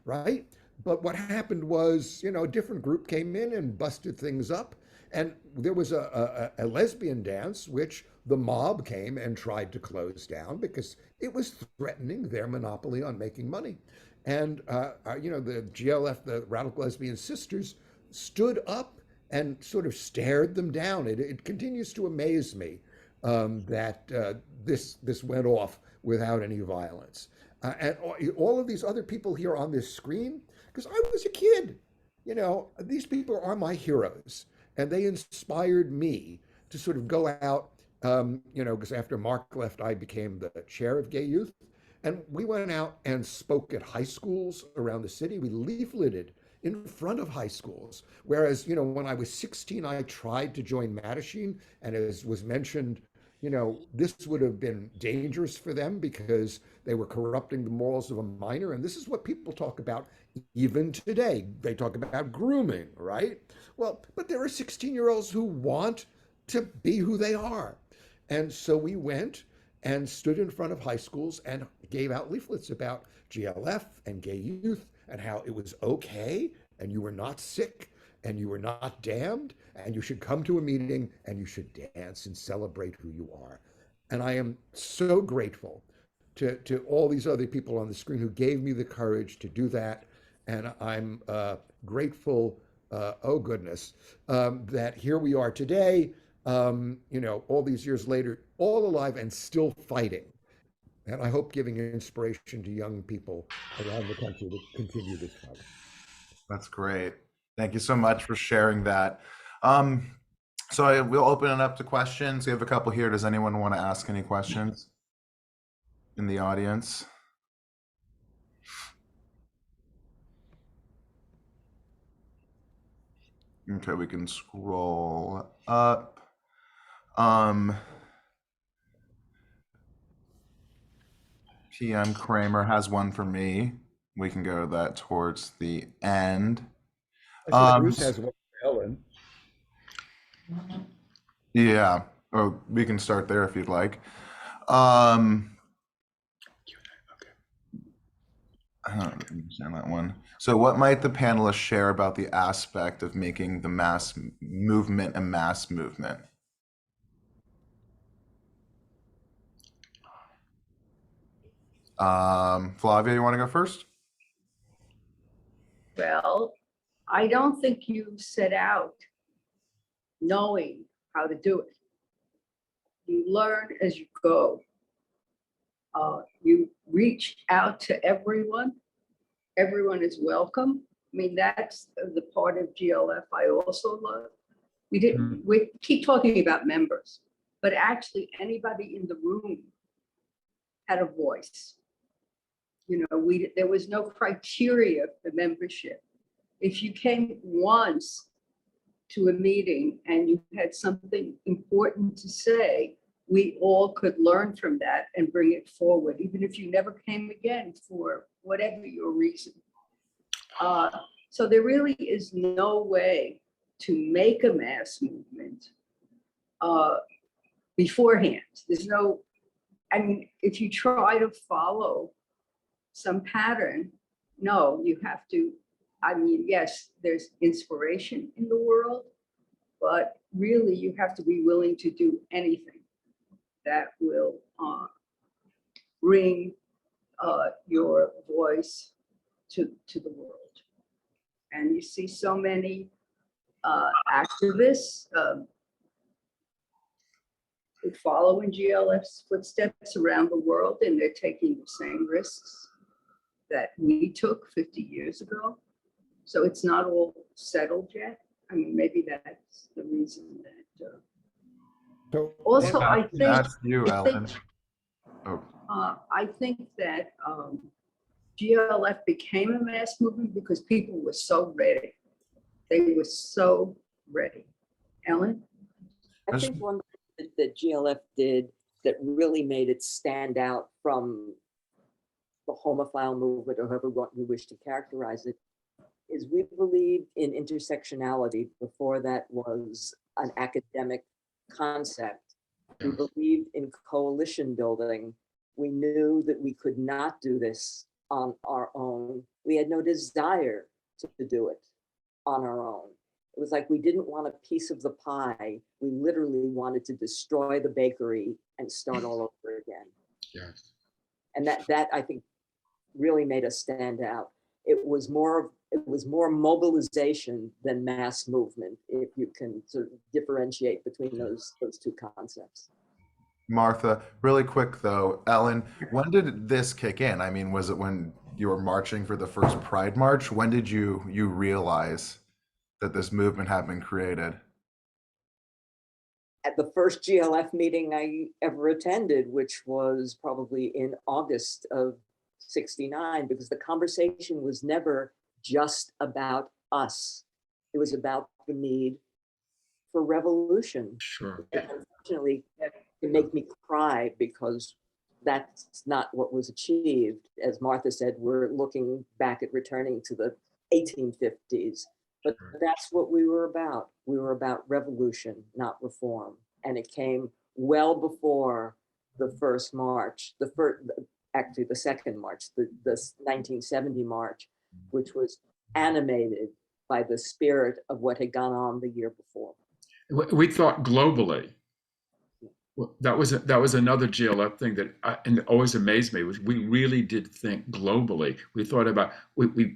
right? But what happened was, a different group came in and busted things up. And there was a lesbian dance, which the mob came and tried to close down because it was threatening their monopoly on making money. And, the GLF, the Radical Lesbian Sisters, stood up and sort of stared them down. It continues to amaze me that this went off without any violence. And all of these other people here on this screen, because I was a kid, these people are my heroes, and they inspired me to sort of go out. Because after Mark left, I became the chair of gay youth. And we went out and spoke at high schools around the city. We leafleted in front of high schools. Whereas, when I was 16, I tried to join Mattachine. And as was mentioned, this would have been dangerous for them because they were corrupting the morals of a minor. And this is what people talk about even today. They talk about grooming, right? Well, but there are 16-year-olds who want to be who they are. And so we went and stood in front of high schools and gave out leaflets about GLF and gay youth and how it was okay and you were not sick and you were not damned and you should come to a meeting and you should dance and celebrate who you are. And I am so grateful to all these other people on the screen who gave me the courage to do that. And I'm grateful, oh goodness, that here we are today, all these years later, all alive and still fighting. And I hope giving inspiration to young people around the country to continue this fight. That's great. Thank you so much for sharing that. We'll open it up to questions. We have a couple here. Does anyone want to ask any questions in the audience? Okay, we can scroll up. PM Kramer has one for me. We can go to that towards the end. Bruce has one for Ellen. Yeah, or we can start there if you'd like. I don't understand that one. So what might the panelists share about the aspect of making the mass movement a mass movement? Flavia, you want to go first? Well, I don't think you set out knowing how to do it. You learn as you go. You reach out to everyone. Everyone is welcome. I mean, that's the part of GLF I also love. We keep talking about members, but actually anybody in the room had a voice. There was no criteria for membership. If you came once to a meeting and you had something important to say, we all could learn from that and bring it forward, even if you never came again for whatever your reason. So there really is no way to make a mass movement beforehand. If you try to follow some pattern, no, you have to, yes, there's inspiration in the world, but really you have to be willing to do anything that will bring your voice to the world. And you see so many activists who follow in GLF's footsteps around the world, and they're taking the same risks that we took 50 years ago. So it's not all settled yet. Maybe that's the reason that. Also, Yeah, I think that's you, Ellen. I think that GLF became a mass movement because people were so ready. They were so ready. Ellen? I think one thing that GLF did that really made it stand out from the homophile movement, or however we wish to characterize it, is we believed in intersectionality before that was an academic concept. We believed in coalition building. We knew that we could not do this on our own. We had no desire to do it on our own. It was like we didn't want a piece of the pie. We literally wanted to destroy the bakery and start all over again. Yes. And that I think really made us stand out. It was more mobilization than mass movement, if you can sort of differentiate between those two concepts. Martha, really quick though, Ellen, when did this kick in? I mean, was it when you were marching for the first Pride March? When did you realize that this movement had been created? At the first GLF meeting I ever attended, which was probably in August of '69, because the conversation was never just about us. It was about the need for revolution. Sure. Unfortunately, it made me cry because that's not what was achieved. As Martha said, we're looking back at returning to the 1850s, but that's what we were about. We were about revolution, not reform. And it came well before the first march, actually the second march, the 1970 march, which was animated by the spirit of what had gone on the year before. We thought globally. Well, that was another GLF thing that and it always amazed me, was we really did think globally. We thought about we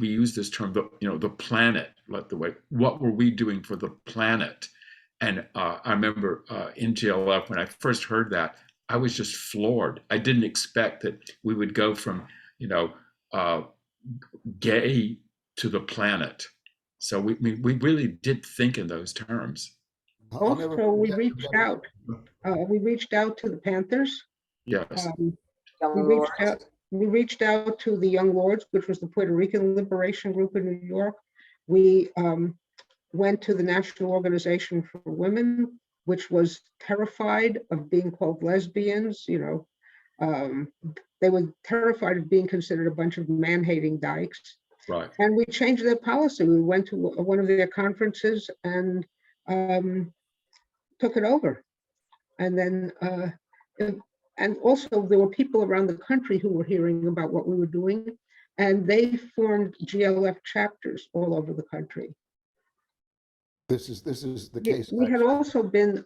used this term, the planet, like the way, what were we doing for the planet? And I remember in GLF when I first heard that, I was just floored. I didn't expect that we would go from gay to the planet. So we really did think in those terms. Also, we reached out. We reached out to the Panthers. Yes. We reached out to the Young Lords, which was the Puerto Rican Liberation Group in New York. We went to the National Organization for Women, which was terrified of being called lesbians. They were terrified of being considered a bunch of man-hating dykes. Right. And we changed their policy. We went to one of their conferences and took it over. And then, and also there were people around the country who were hearing about what we were doing, and they formed GLF chapters all over the country. This is the case. We had also been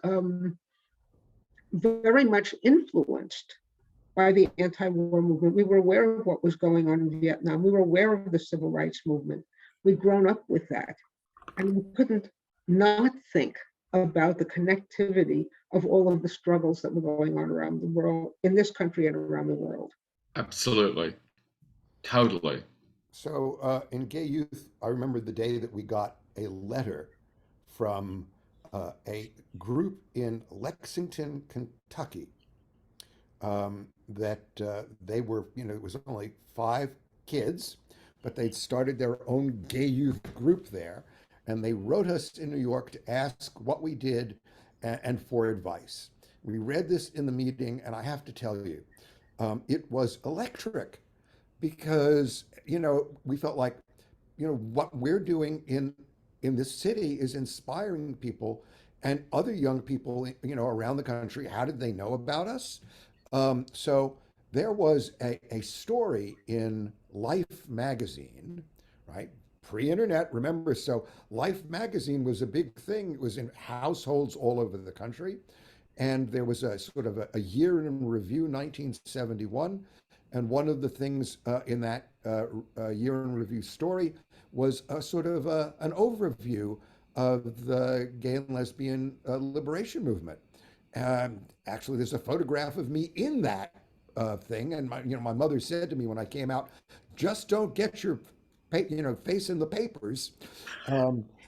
very much influenced by the anti-war movement. We were aware of what was going on in Vietnam. We were aware of the civil rights movement. We'd grown up with that. And we couldn't not think about the connectivity of all of the struggles that were going on around the world, in this country and around the world. Absolutely. Totally. So in Gay Youth, I remember the day that we got a letter from a group in Lexington, Kentucky, that they were, it was only 5 kids, but they'd started their own gay youth group there. And they wrote us in New York to ask what we did and for advice. We read this in the meeting, and I have to tell you, it was electric because, we felt like, what we're doing in this city is inspiring people and other young people, around the country. How did they know about us? So there was a story in Life magazine, right? Pre-internet, remember, so Life magazine was a big thing. It was in households all over the country. And there was a sort of a year in review, 1971. And one of the things in that year in review story was a sort of an overview of the gay and lesbian liberation movement. Actually, there's a photograph of me in that thing. And my mother said to me when I came out, just don't get your face in the papers.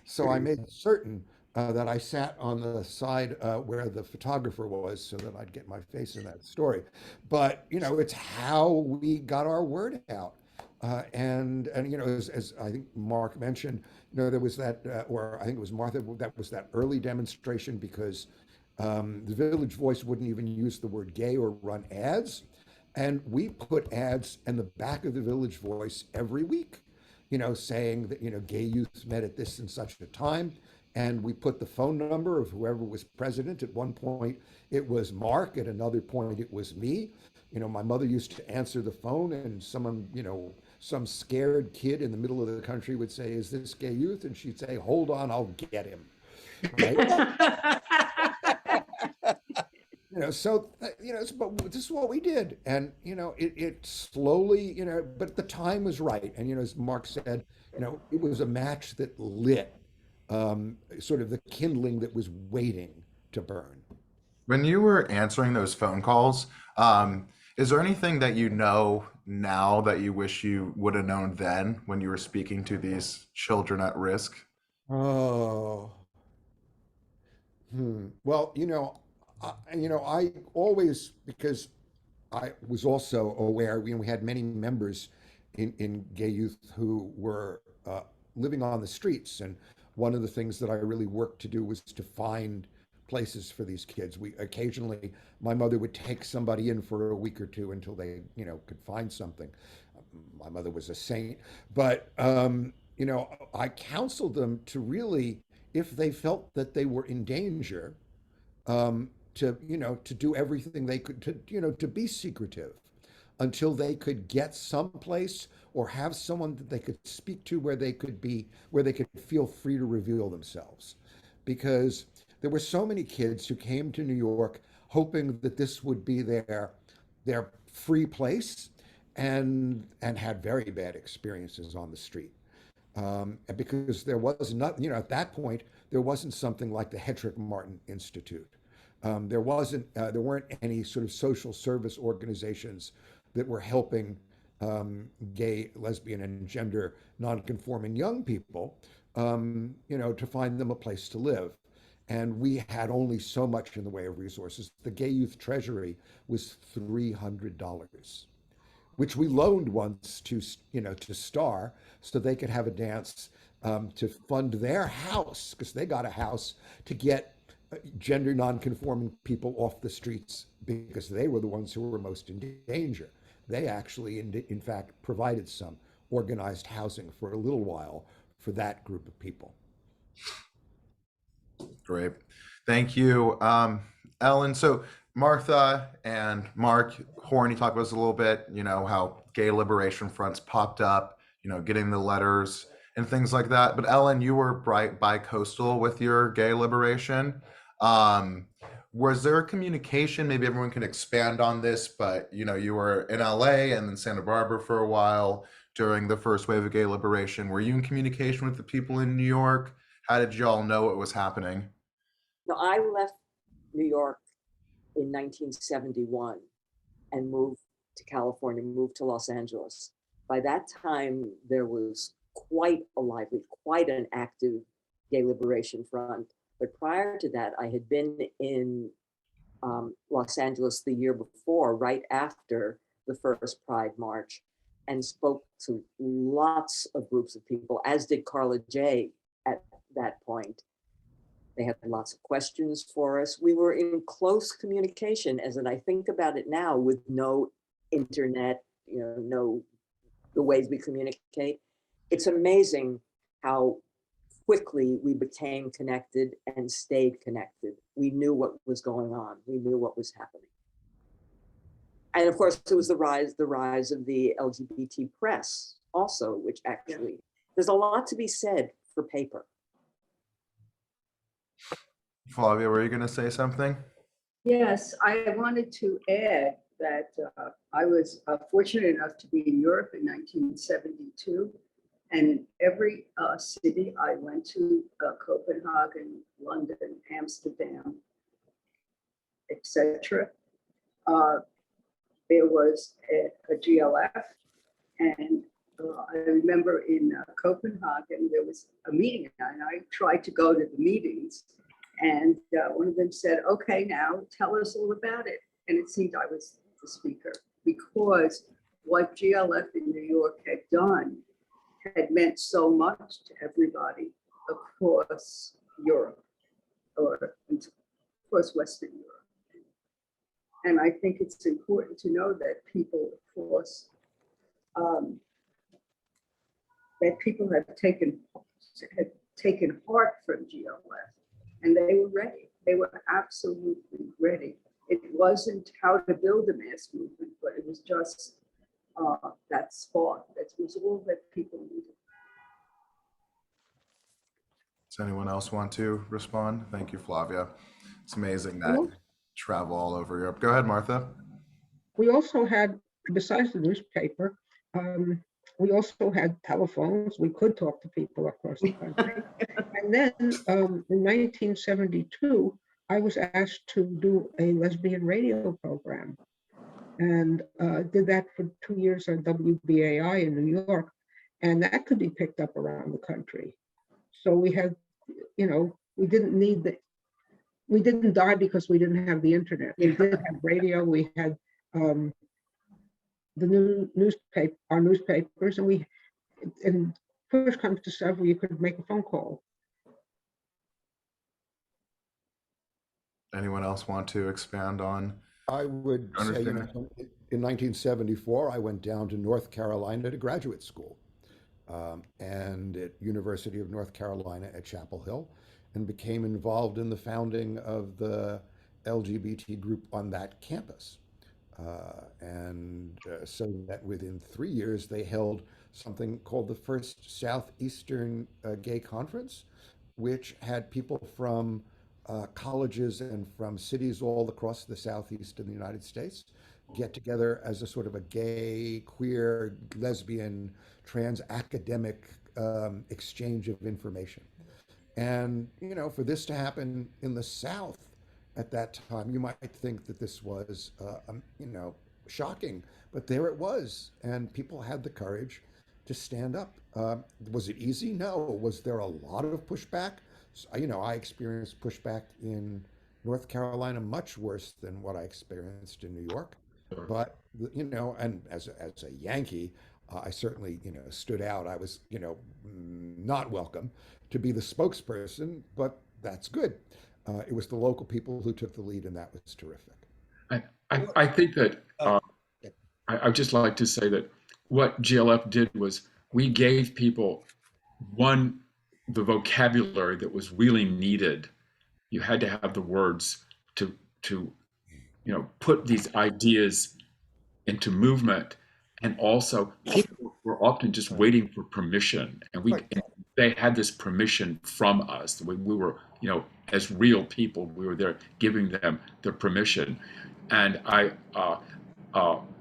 So I made certain that I sat on the side where the photographer was so that I'd get my face in that story. But, it's how we got our word out. And as I think Mark mentioned, there was that, or I think it was Martha, that was that early demonstration because the Village Voice wouldn't even use the word gay or run ads. And we put ads in the back of the Village Voice every week, saying that, gay youth met at this and such a time. And we put the phone number of whoever was president. At one point, it was Mark. At another point, it was me. My mother used to answer the phone and someone, some scared kid in the middle of the country would say, "Is this Gay Youth?" And she'd say, "Hold on, I'll get him." Right? So but this is what we did, and it slowly, but the time was right, and as Mark said, it was a match that lit, sort of the kindling that was waiting to burn. When you were answering those phone calls, is there anything that you know now that you wish you would have known then when you were speaking to these children at risk? Oh, well, I always, because I was also aware, we had many members in gay youth who were living on the streets. And one of the things that I really worked to do was to find places for these kids. We occasionally, my mother would take somebody in for a week or two until they, could find something. My mother was a saint, but, I counseled them to really, if they felt that they were in danger, to do everything they could to to be secretive until they could get someplace or have someone that they could speak to where they could feel free to reveal themselves, because there were so many kids who came to New York hoping that this would be their free place, and had very bad experiences on the street, because there was not, at that point, there wasn't something like the Hedrick Martin Institute. There weren't any sort of social service organizations that were helping gay, lesbian, and gender nonconforming young people, to find them a place to live. And we had only so much in the way of resources. The Gay Youth Treasury was $300, which we loaned once to Star, so they could have a dance, to fund their house, because they got a house to get gender nonconforming people off the streets, because they were the ones who were most in danger. They actually, in fact, provided some organized housing for a little while for that group of people. Great. Thank you, Ellen. So Martha and Mark Horn, you talked about this a little bit, how gay liberation fronts popped up, getting the letters and things like that. But Ellen, you were bi-coastal with your gay liberation. Was there a communication? Maybe everyone can expand on this, but you were in LA and then Santa Barbara for a while during the first wave of gay liberation. Were you in communication with the people in New York? How did y'all know what was happening? No, I left New York in 1971 and moved to California, moved to Los Angeles. By that time, there was quite an active gay liberation front. But prior to that, I had been in Los Angeles the year before, right after the first Pride March, and spoke to lots of groups of people, as did Carla J at that point. They had lots of questions for us. We were in close communication, as I think about it now, with no internet, no the ways we communicate. It's amazing how quickly we became connected and stayed connected. We knew what was going on. We knew what was happening. And of course, it was the rise of the LGBT press also, which actually, there's a lot to be said for paper. Flavia, were you going to say something? Yes, I wanted to add that I was fortunate enough to be in Europe in 1972. And every city I went to, Copenhagen, London, Amsterdam, etc., there was a GLF. And I remember in Copenhagen, there was a meeting, and I tried to go to the meetings. And one of them said, okay, now tell us all about it. And it seemed I was the speaker, because what GLF in New York had done had meant so much to everybody across Europe, or across Western Europe. And I think it's important to know that people across, that people had taken heart from GLF, and they were ready. They were absolutely ready. It wasn't how to build a mass movement, but it was just that spark. That was all that people needed. Does anyone else want to respond? Thank you, Flavia. It's amazing that travel all over Europe. Go ahead, Martha. We also had, besides the newspaper, we also had telephones. We could talk to people across the country. And then in 1972, I was asked to do a lesbian radio program, and did that for 2 years on WBAI in New York, and that could be picked up around the country. So we had, we didn't need we didn't die because we didn't have the internet. We did have radio. We had the newspaper, our newspapers, and push comes to shove, you could make a phone call. Anyone else want to expand on? I would say, in 1974, I went down to North Carolina to graduate school, and at University of North Carolina at Chapel Hill, and became involved in the founding of the LGBT group on that campus. So that within 3 years, they held something called the first Southeastern Gay Conference, which had people from colleges and from cities all across the Southeast in the United States get together as a sort of a gay, queer, lesbian, trans academic exchange of information. And, for this to happen in the South at that time, you might think that this was, shocking, but there it was. And people had the courage to stand up. Was it easy? No. Was there a lot of pushback? So, I experienced pushback in North Carolina much worse than what I experienced in New York. Sure. But, and as a Yankee, I certainly, stood out. I was, not welcome to be the spokesperson, but that's good. It was the local people who took the lead, and that was terrific. I think that I'd just like to say that what GLF did was we gave people the vocabulary that was really needed. You had to have the words to put these ideas into movement, and also people were often just waiting for permission, and they had this permission from us. We were, as real people, we were there giving them the permission. And I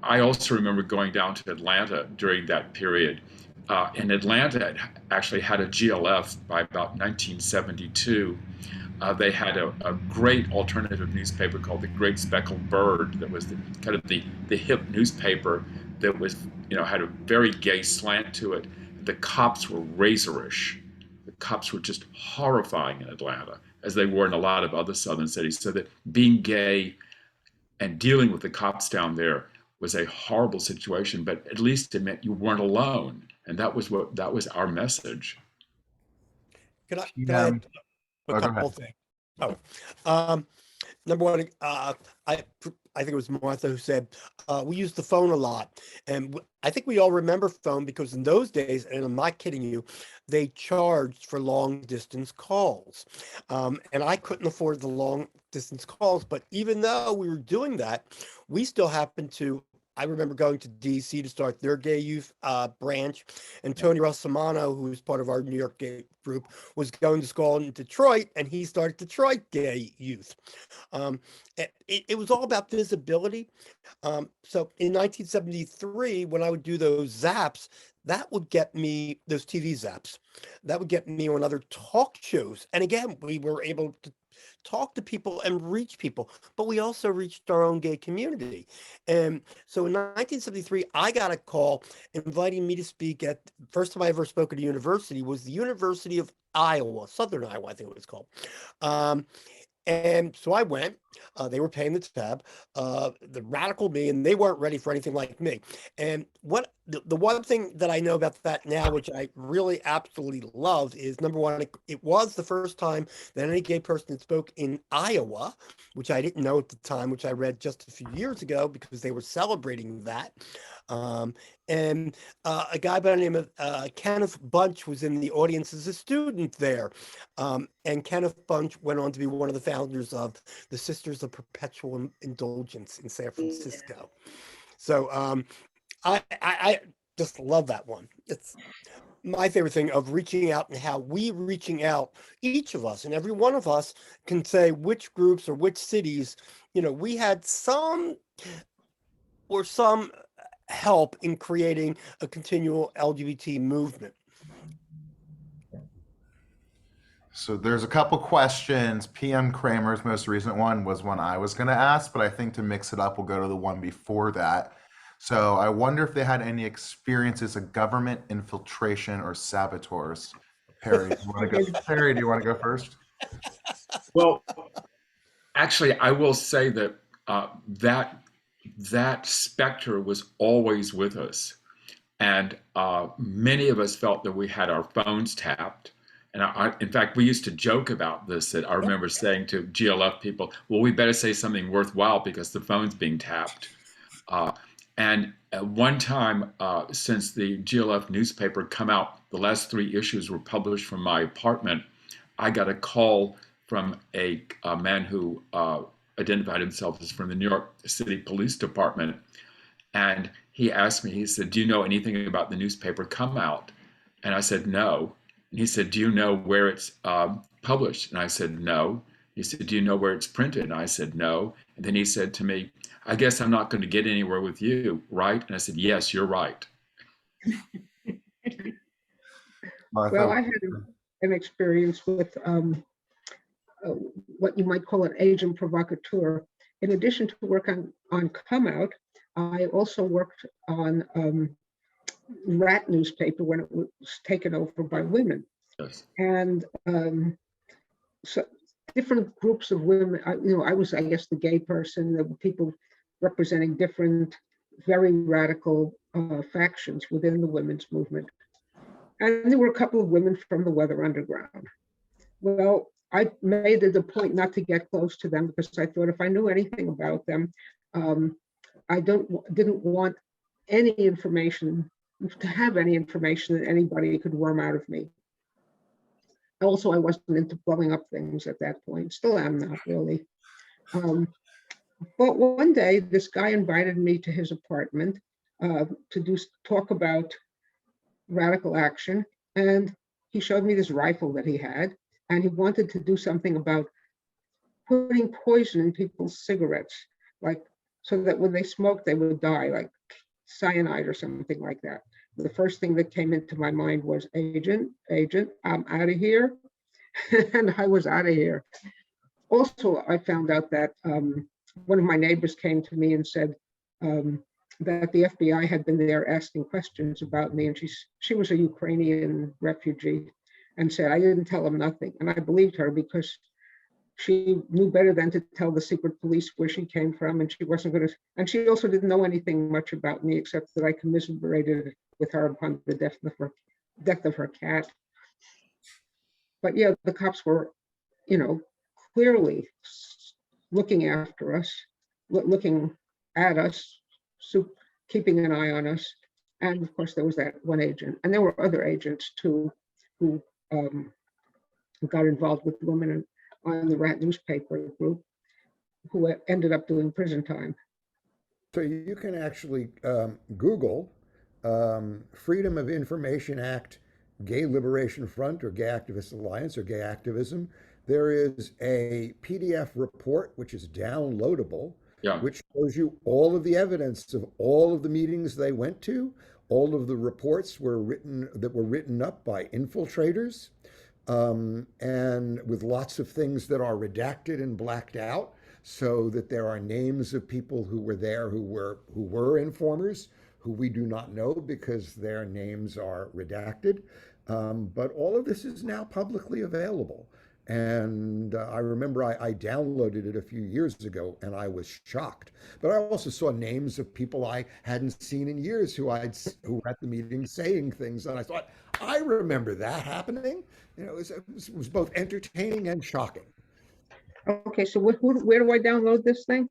also remember going down to Atlanta during that period. And Atlanta actually had a GLF by about 1972. They had a great alternative newspaper called the Great Speckled Bird that was kind of the hip newspaper that was, had a very gay slant to it. The cops were razorish. The cops were just horrifying in Atlanta, as they were in a lot of other southern cities. So that being gay and dealing with the cops down there was a horrible situation, but at least it meant you weren't alone. And that was our message. Can I add a couple things? Number one, I think it was Martha who said we used the phone a lot, and I think we all remember phone because in those days, and I'm not kidding you, they charged for long distance calls, and I couldn't afford the long distance calls. But even though we were doing that, we still happened to. I remember going to DC to start their gay youth branch, and Tony Rossamano, who was part of our New York gay group, was going to school in Detroit, and he started Detroit Gay Youth. It was all about visibility. So in 1973, when I would do those zaps, that would get me, those TV zaps, that would get me on other talk shows. And again, we were able to talk to people and reach people, but we also reached our own gay community. And so in 1973, I got a call inviting me to speak at, first time I ever spoke at a university was the University of Iowa, Southern Iowa, I think it was called. And so I went, they were paying the tab, the radical me, and they weren't ready for anything like me. And what the one thing that I know about that now, which I really absolutely love, is number one, it was the first time that any gay person spoke in Iowa, which I didn't know at the time, which I read just a few years ago because they were celebrating that. And a guy by the name of Kenneth Bunch was in the audience as a student there. And Kenneth Bunch went on to be one of the founders of the Sisters of Perpetual Indulgence in San Francisco. So just love that one. It's my favorite thing of reaching out and how we reaching out, each of us and every one of us can say which groups or which cities, we had some help in creating a continual LGBT movement. So there's a couple questions. PM Kramer's most recent one was one I was going to ask, but I think to mix it up, we'll go to the one before that. So I wonder if they had any experiences of government infiltration or saboteurs. Perry, do you want to go? Perry, do you want to go first? Well, actually, I will say that that specter was always with us, and many of us felt that we had our phones tapped. And in fact, we used to joke about this. That I remember saying to GLF people, "Well, we better say something worthwhile because the phone's being tapped." And at one time, since the GLF newspaper come out, the last 3 issues were published from my apartment. I got a call from a man who identified himself as from the New York City Police Department. And he asked me, he said, "Do you know anything about the newspaper Come Out?" And I said, "No." And he said, "Do you know where it's published?" And I said, "No." He said, "Do you know where it's printed?" And I said, "No." And then he said to me, "I guess I'm not going to get anywhere with you, right?" And I said, "Yes, you're right." Well, I had an experience with what you might call an agent provocateur. In addition to work on Come Out, I also worked on Rat newspaper when it was taken over by women. Yes. And so different groups of women, I was, I guess, the gay person. There were people representing different, very radical factions within the women's movement. And there were a couple of women from the Weather Underground. Well, I made it a point not to get close to them because I thought if I knew anything about them, I didn't want any information, to have any information that anybody could worm out of me. Also, I wasn't into blowing up things at that point. Still am not really. But one day, this guy invited me to his apartment to talk about radical action, and he showed me this rifle that he had, and he wanted to do something about putting poison in people's cigarettes, like so that when they smoked, they would die, like cyanide or something like that. The first thing that came into my mind was, agent, I'm out of here. And I was out of here. Also, I found out that one of my neighbors came to me and said that the FBI had been there asking questions about me, and she was a Ukrainian refugee, and said I didn't tell them nothing. And I believed her because she knew better than to tell the secret police where she came from, and she wasn't going to. And she also didn't know anything much about me except that I commiserated with her upon the death of her cat. But yeah, the cops were, clearly looking after us, looking at us, keeping an eye on us. And of course, there was that one agent, and there were other agents too who got involved with women on the Rat newspaper group, who ended up doing prison time. So you can actually Google Freedom of Information Act, Gay Liberation Front, or Gay Activist Alliance, or Gay Activism. There is a PDF report which is downloadable, which shows you all of the evidence of all of the meetings they went to. All of the reports were written up by infiltrators, and with lots of things that are redacted and blacked out, so that there are names of people who were there who were informers, who we do not know because their names are redacted. But all of this is now publicly available. And I remember I downloaded it a few years ago and I was shocked. But I also saw names of people I hadn't seen in years who were at the meeting saying things. And I thought, I remember that happening. It was both entertaining and shocking. Okay, so where do I download this thing?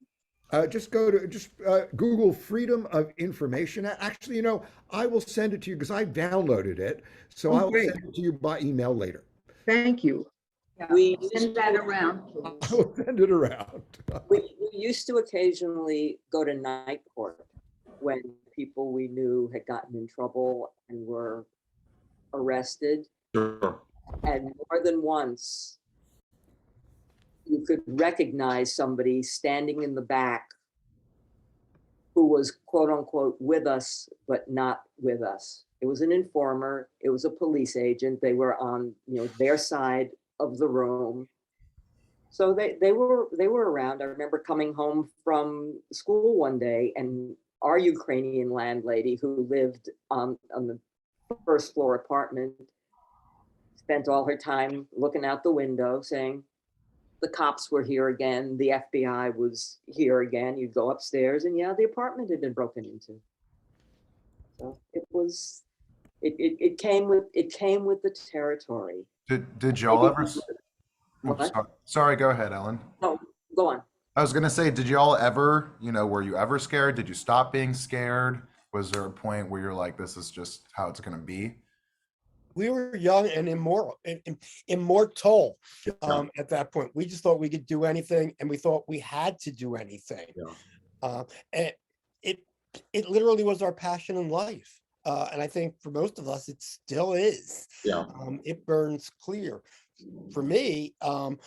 Just Google Freedom of Information. Actually, I will send it to you because I downloaded it. So I'll send it to you by email later. Thank you. Yeah, We send that around, I please. will send it around. We used to occasionally go to night court. when people we knew had gotten in trouble and were arrested. Sure. And more than once, you could recognize somebody standing in the back who was quote unquote with us, but not with us. It was an informer. It was a police agent. They were on, their side of the room. So they were around. I remember coming home from school one day, and our Ukrainian landlady, who lived on the first floor apartment, spent all her time looking out the window saying, the cops were here again, the FBI was here again. You'd go upstairs and the apartment had been broken into. So it came with the territory. Did y'all ever? What? Sorry, go ahead, Ellen. No, go on. I was gonna say, did y'all ever, were you ever scared? Did you stop being scared? Was there a point where you're like, this is just how it's gonna be? We were young and immoral, immortal at that point. We just thought we could do anything, and we thought we had to do anything. And it literally was our passion in life. And I think for most of us, it still is. It burns clear. For me, I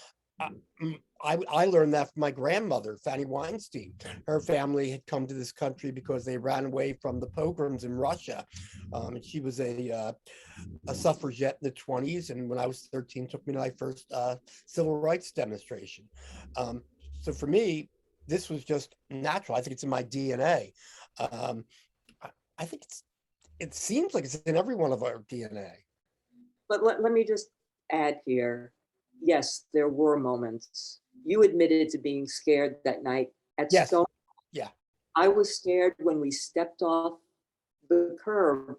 learned that from my grandmother, Fanny Weinstein. Her family had come to this country because they ran away from the pogroms in Russia. And she was a suffragette in the 20s. And when I was 13, took me to my first civil rights demonstration. So for me, this was just natural. I think it's in my DNA. I think it seems like it's in every one of our DNA. But let me just add here. Yes, there were moments. You admitted to being scared that night at Stone. Yeah. I was scared when we stepped off the curb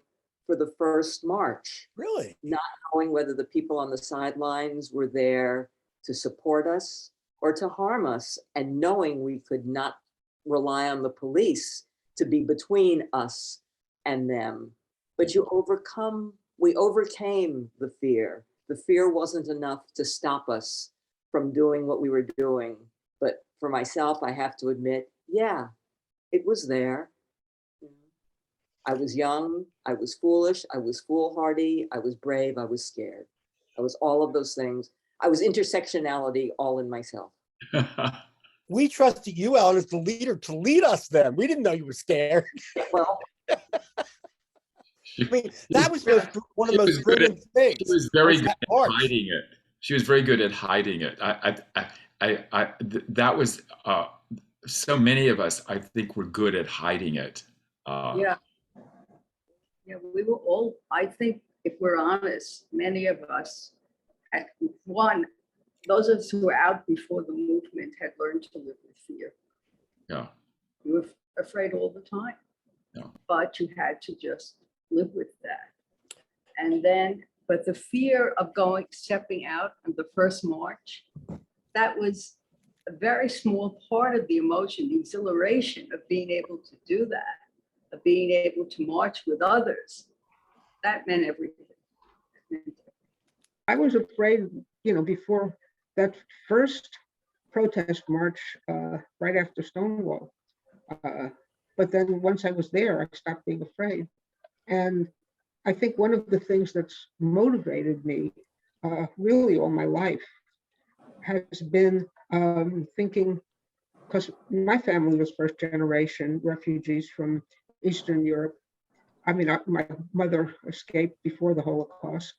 for the first march. Really? Not knowing whether the people on the sidelines were there to support us or to harm us, and knowing we could not rely on the police to be between us and them. But we overcame the fear. The fear wasn't enough to stop us from doing what we were doing. But for myself, I have to admit, yeah, it was there. I was young, I was foolish, I was foolhardy, I was brave, I was scared. I was all of those things. I was intersectionality all in myself. We trusted you, Ellen, as the leader to lead us then. We didn't know you were scared. Well, I mean, that was one of the most brilliant things. She was very good at hiding it. She was very good at hiding it. That was so many of us, I think, were good at hiding it. Yeah, we were all, I think, if we're honest, many of us, at one, those of us who were out before the movement had learned to live with fear. Yeah. You were afraid all the time. Yeah. But you had to just live with that. And then, but the fear of stepping out on the first march, that was a very small part of the emotion, the exhilaration of being able to do that, of being able to march with others. That meant everything. I was afraid, before that first protest march right after Stonewall. But then once I was there, I stopped being afraid. And I think one of the things that's motivated me really all my life has been thinking, because my family was first generation refugees from Eastern Europe. I mean, my mother escaped before the Holocaust.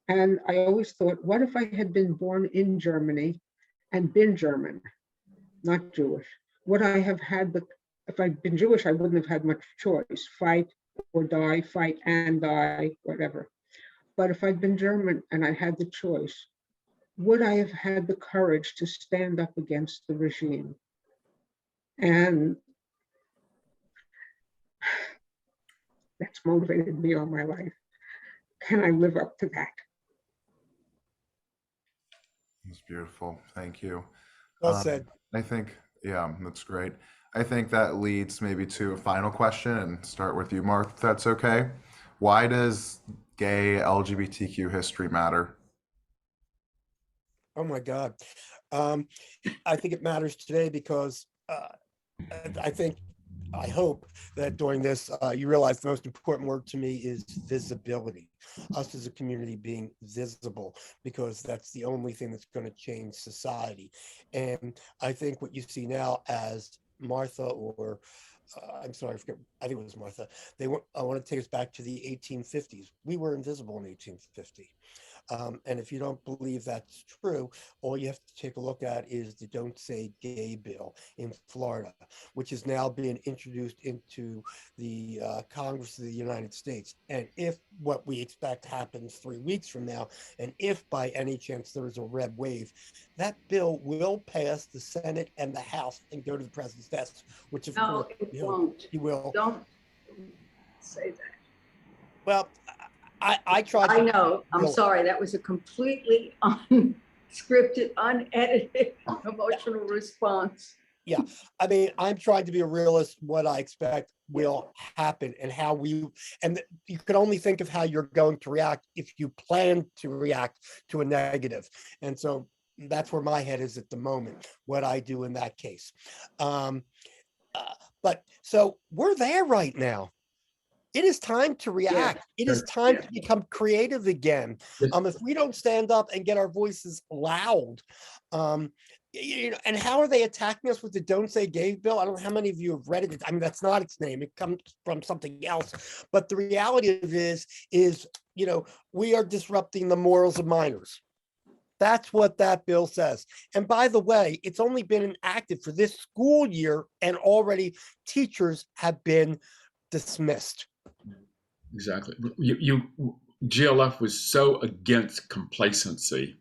And I always thought, what if I had been born in Germany and been German, not Jewish? Would I have had if I'd been Jewish, I wouldn't have had much choice, fight or die, fight and die, whatever. But if I'd been German and I had the choice, would I have had the courage to stand up against the regime? And that's motivated me all my life. Can I live up to that? It's beautiful. Thank you. Well said. I think, yeah, that's great. I think that leads maybe to a final question, and start with you, Mark, if that's okay. Why does gay LGBTQ history matter? Oh my God. I think it matters today because I think I hope that during this, you realize the most important word to me is visibility. Us as a community being visible, because that's the only thing that's going to change society. And I think what you see now as Martha, or I'm sorry, I forget, I think it was Martha. I want to take us back to the 1850s. We were invisible in 1850. And if you don't believe that's true, all you have to take a look at is the Don't Say Gay bill in Florida, which is now being introduced into the Congress of the United States. And if what we expect happens 3 weeks from now, and if by any chance there is a red wave, that bill will pass the Senate and the House and go to the president's desk, which of No, course it won't. he will. Don't say that. Well, I tried. I know. I'm sorry. That was a completely unscripted, unedited, emotional response. Yeah, I mean, I'm trying to be a realist. What I expect will happen, and how you can only think of how you're going to react if you plan to react to a negative. And so that's where my head is at the moment, what I do in that case. But so we're there right now. It is time to react. It is time to become creative again. If we don't stand up and get our voices loud, and how are they attacking us with the Don't Say Gay bill? I don't know how many of you have read it. I mean, that's not its name. It comes from something else. But the reality of it is, we are disrupting the morals of minors. That's what that bill says. And by the way, it's only been enacted for this school year, and already teachers have been dismissed. Exactly. GLF was so against complacency,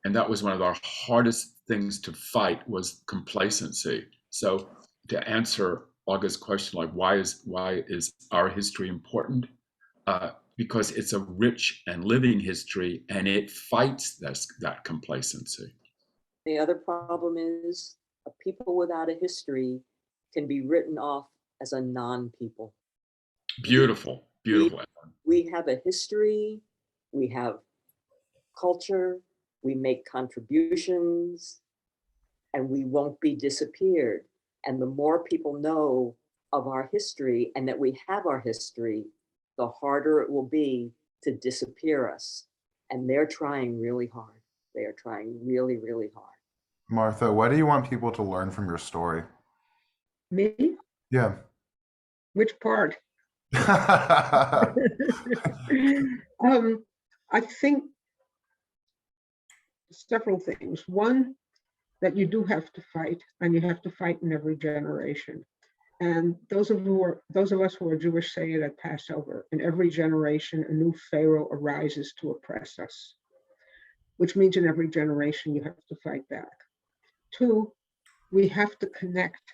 and that was one of our hardest things to fight, was complacency. So to answer August's question, like why is our history important? Because it's a rich and living history, and it fights that complacency. The other problem is people without a history can be written off as a non-people. Beautiful, beautiful. We have a history, we have culture, we make contributions, and we won't be disappeared. And the more people know of our history and that we have our history, the harder it will be to disappear us. And they're trying really hard. They are trying really, really hard. Martha, what do you want people to learn from your story? Me? Yeah. Which part? I think several things. One, that you do have to fight, and you have to fight in every generation. And those of us who are Jewish say it at Passover: in every generation, a new Pharaoh arises to oppress us, which means in every generation you have to fight back. Two, we have to connect,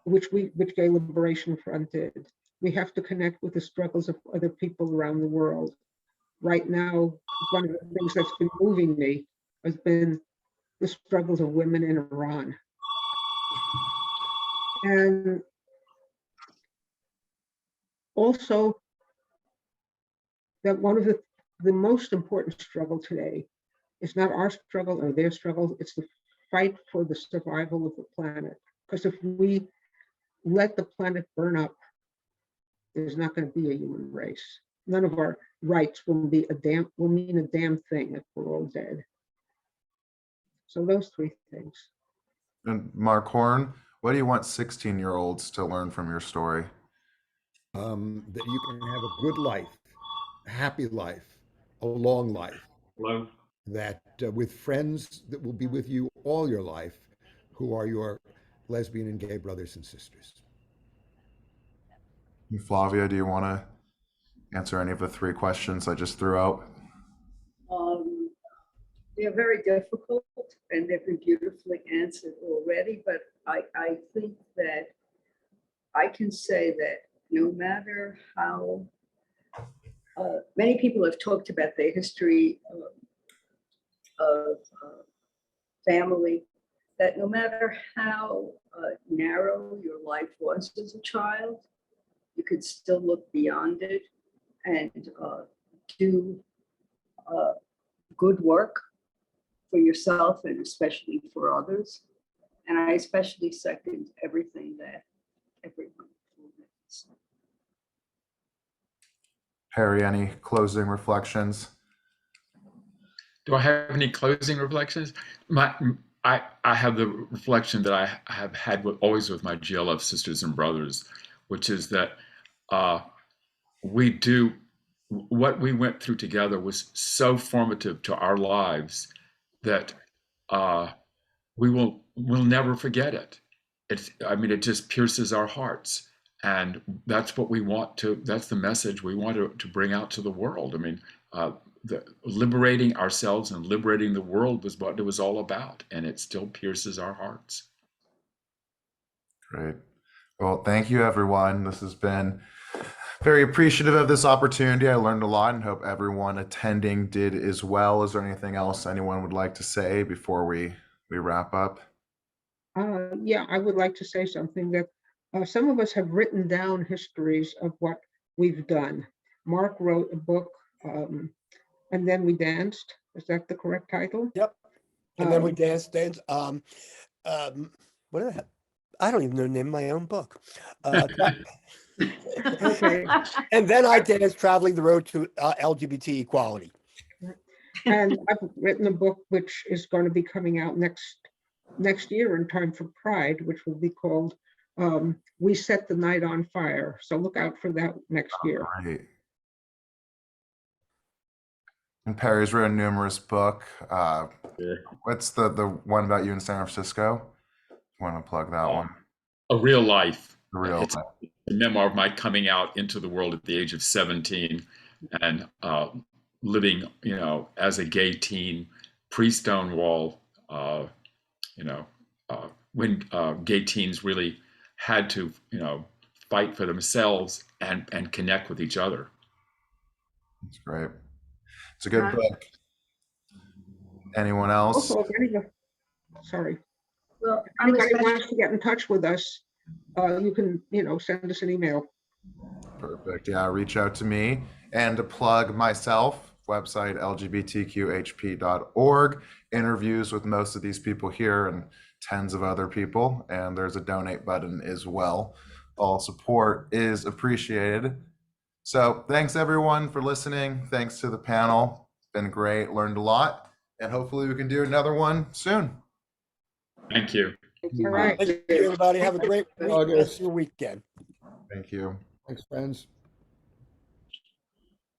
which Gay Liberation Front did. We have to connect with the struggles of other people around the world. Right now, one of the things that's been moving me has been the struggles of women in Iran. And also that one of the most important struggle today is not our struggle or their struggle, it's the fight for the survival of the planet. Because if we let the planet burn up, there's not going to be a human race. None of our rights will mean a damn thing if we're all dead. So those three things. And Mark Horn, what do you want 16-year-olds to learn from your story? That you can have a good life, a happy life, a long life. Hello. That with friends that will be with you all your life, who are your lesbian and gay brothers and sisters. Flavia, do you want to answer any of the three questions I just threw out? They're very difficult, and they've been beautifully answered already, but I think that I can say that no matter how many people have talked about their history of family, that no matter how narrow your life was as a child, you could still look beyond it and do good work for yourself and especially for others. And I especially second everything that everyone. Perry, any closing reflections? Do I have any closing reflections? I have the reflection that I have had always with my GLF sisters and brothers, which is that we do what we went through together was so formative to our lives that we'll never forget it. I mean, it just pierces our hearts, and that's what we want to. That's the message we want to bring out to the world. I mean, liberating ourselves and liberating the world was what it was all about, and it still pierces our hearts. Great. Well, thank you, everyone. This has been very appreciative of this opportunity. I learned a lot and hope everyone attending did as well. Is there anything else anyone would like to say before we wrap up? Yeah, I would like to say something that some of us have written down histories of what we've done. Mark wrote a book, and then we danced. Is that the correct title? Yep. And then we Um, danced. What did I don't even know the name of my own book. Okay. And then I danced Traveling the Road to LGBT Equality. And I've written a book which is going to be coming out next year in time for Pride, which will be called We Set the Night on Fire. So look out for that next year. Great. And Perry's written numerous book. What's the one about you in San Francisco? Want to plug that one? A Real Life. The real It's a memoir of my coming out into the world at the age of 17 and living, as a gay teen, pre-Stonewall, when gay teens really had to, fight for themselves and connect with each other. That's great. It's a good book. Anyone else? Also, if sorry. Well, If I'm anybody especially wants to get in touch with us, you can, send us an email. Perfect. Yeah, reach out to me. And to plug myself, website lgbtqhp.org, interviews with most of these people here and tens of other people. And there's a donate button as well. All support is appreciated. So thanks everyone for listening. Thanks to the panel. Been great, learned a lot, and hopefully we can do another one soon. Thank you. Thank you. All right. Thank you, everybody. Have a great August. weekend. Thank you. Thanks, friends.